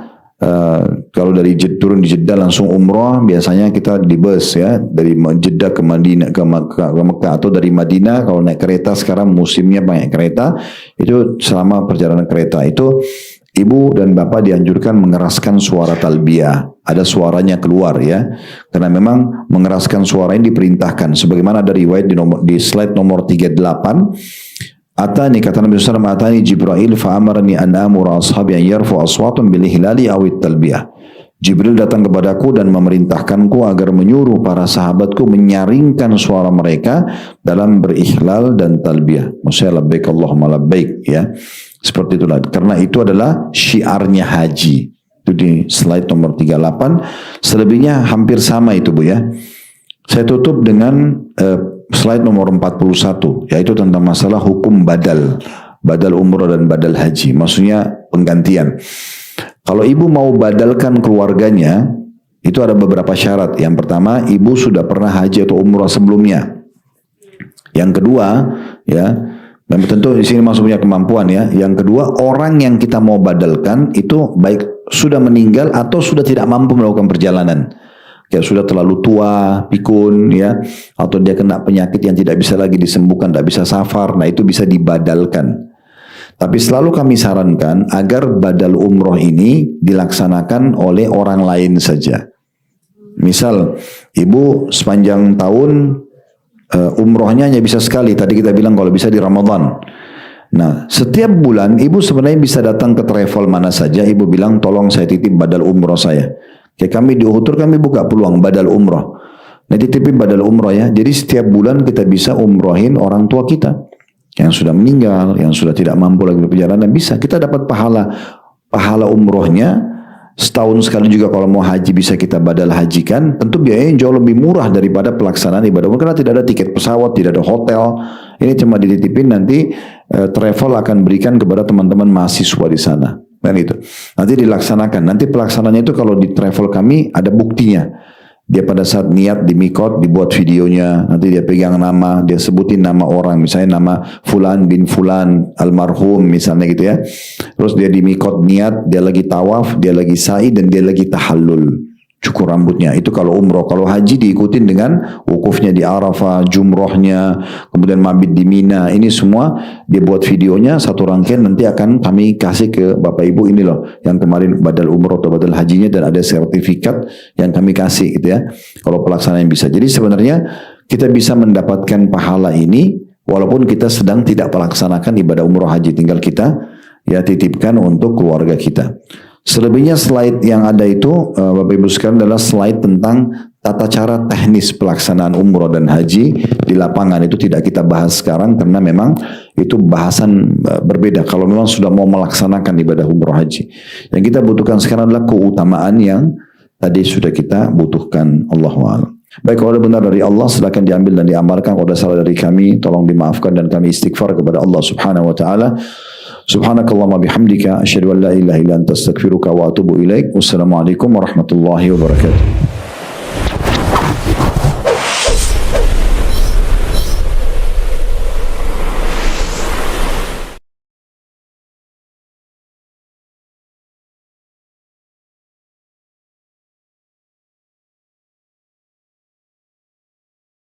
kalau dari turun di Jeddah langsung umroh, biasanya kita di bus ya, dari Jeddah ke Madinah, ke Mekah, atau dari Madinah kalau naik kereta, sekarang musimnya banyak kereta, itu selama perjalanan kereta itu ibu dan bapak dianjurkan mengeraskan suara talbiyah. Ada suaranya keluar ya. Karena memang mengeraskan suara ini diperintahkan. Sebagaimana ada riwayat di slide nomor 38. Atani, kata Nabi SAW, Atani Jibril fa'amarani an amura ashabi an yarfu aswatun bil ihlali awit talbiyah. Jibril datang kepadaku dan memerintahkanku agar menyuruh para sahabatku menyaringkan suara mereka dalam berihlal dan talbiyah. Maksudnya labbaik Allahumma labbaik ya. Seperti itulah. Karena itu adalah syiarnya haji. Itu di slide nomor 38. Selebihnya hampir sama itu bu ya. Saya tutup dengan slide nomor 41, yaitu tentang masalah hukum badal. Badal umroh dan badal haji. Maksudnya penggantian. Kalau ibu mau badalkan keluarganya, itu ada beberapa syarat. Yang pertama, ibu sudah pernah haji atau umrah sebelumnya. Yang kedua, ya, dan tentu di sini maksudnya kemampuan ya. Yang kedua, orang yang kita mau badalkan itu baik sudah meninggal atau sudah tidak mampu melakukan perjalanan. Kayak sudah terlalu tua, pikun ya, atau dia kena penyakit yang tidak bisa lagi disembuhkan, tidak bisa safar, nah itu bisa dibadalkan. Tapi selalu kami sarankan agar badal umroh ini dilaksanakan oleh orang lain saja. Misal, ibu sepanjang tahun umrohnya hanya bisa sekali, tadi kita bilang kalau bisa di Ramadan. Nah, setiap bulan ibu sebenarnya bisa datang ke travel mana saja, ibu bilang tolong saya titip badal umroh saya. Kayak kami di Uhutur kami buka peluang badal umroh. Nah, titipin badal umroh ya. Jadi setiap bulan kita bisa umrohin orang tua kita yang sudah meninggal, yang sudah tidak mampu lagi berperjalanan, bisa kita dapat pahala umrohnya. Setahun sekali juga kalau mau haji bisa kita badal hajikan. Tentu biayanya jauh lebih murah daripada pelaksanaan ibadah umroh karena tidak ada tiket pesawat, tidak ada hotel. Ini cuma dititipin, nanti travel akan berikan kepada teman-teman mahasiswa di sana. Dan itu nanti dilaksanakan. Nanti pelaksanaannya itu kalau di travel kami ada buktinya. Dia pada saat niat di mikot dibuat videonya. Nanti dia pegang nama, dia sebutin nama orang, misalnya nama Fulan bin Fulan almarhum misalnya gitu ya. Terus dia di mikot niat, dia lagi tawaf, dia lagi sa'i dan dia lagi tahallul. Cukur rambutnya. Itu kalau umroh. Kalau haji diikutin dengan wukufnya di Arafah, jumrohnya, kemudian mabit di Mina. Ini semua dia buat videonya satu rangkaian, nanti akan kami kasih ke Bapak Ibu ini loh, yang kemarin badal umroh atau badal hajinya, dan ada sertifikat yang kami kasih gitu ya. Kalau pelaksanaan bisa. Jadi sebenarnya kita bisa mendapatkan pahala ini walaupun kita sedang tidak melaksanakan ibadah umroh haji, tinggal kita ya titipkan untuk keluarga kita. Selebihnya slide yang ada itu Bapak Ibu sekalian adalah slide tentang tata cara teknis pelaksanaan umroh dan haji di lapangan. Itu tidak kita bahas sekarang karena memang itu bahasan berbeda kalau memang sudah mau melaksanakan ibadah umroh haji. Yang kita butuhkan sekarang adalah keutamaan yang tadi sudah kita butuhkan. Allahu a'lam. Baik, kalau ada benar dari Allah silakan diambil dan diamalkan. Kalau ada salah dari kami tolong dimaafkan dan kami istighfar kepada Allah Subhanahu wa taala. Subhanakallahumma bihamdika asyhadu an la ilaha illa anta astaghfiruka wa atubu ilaik. Wassalamualaikum warahmatullahi wabarakatuh.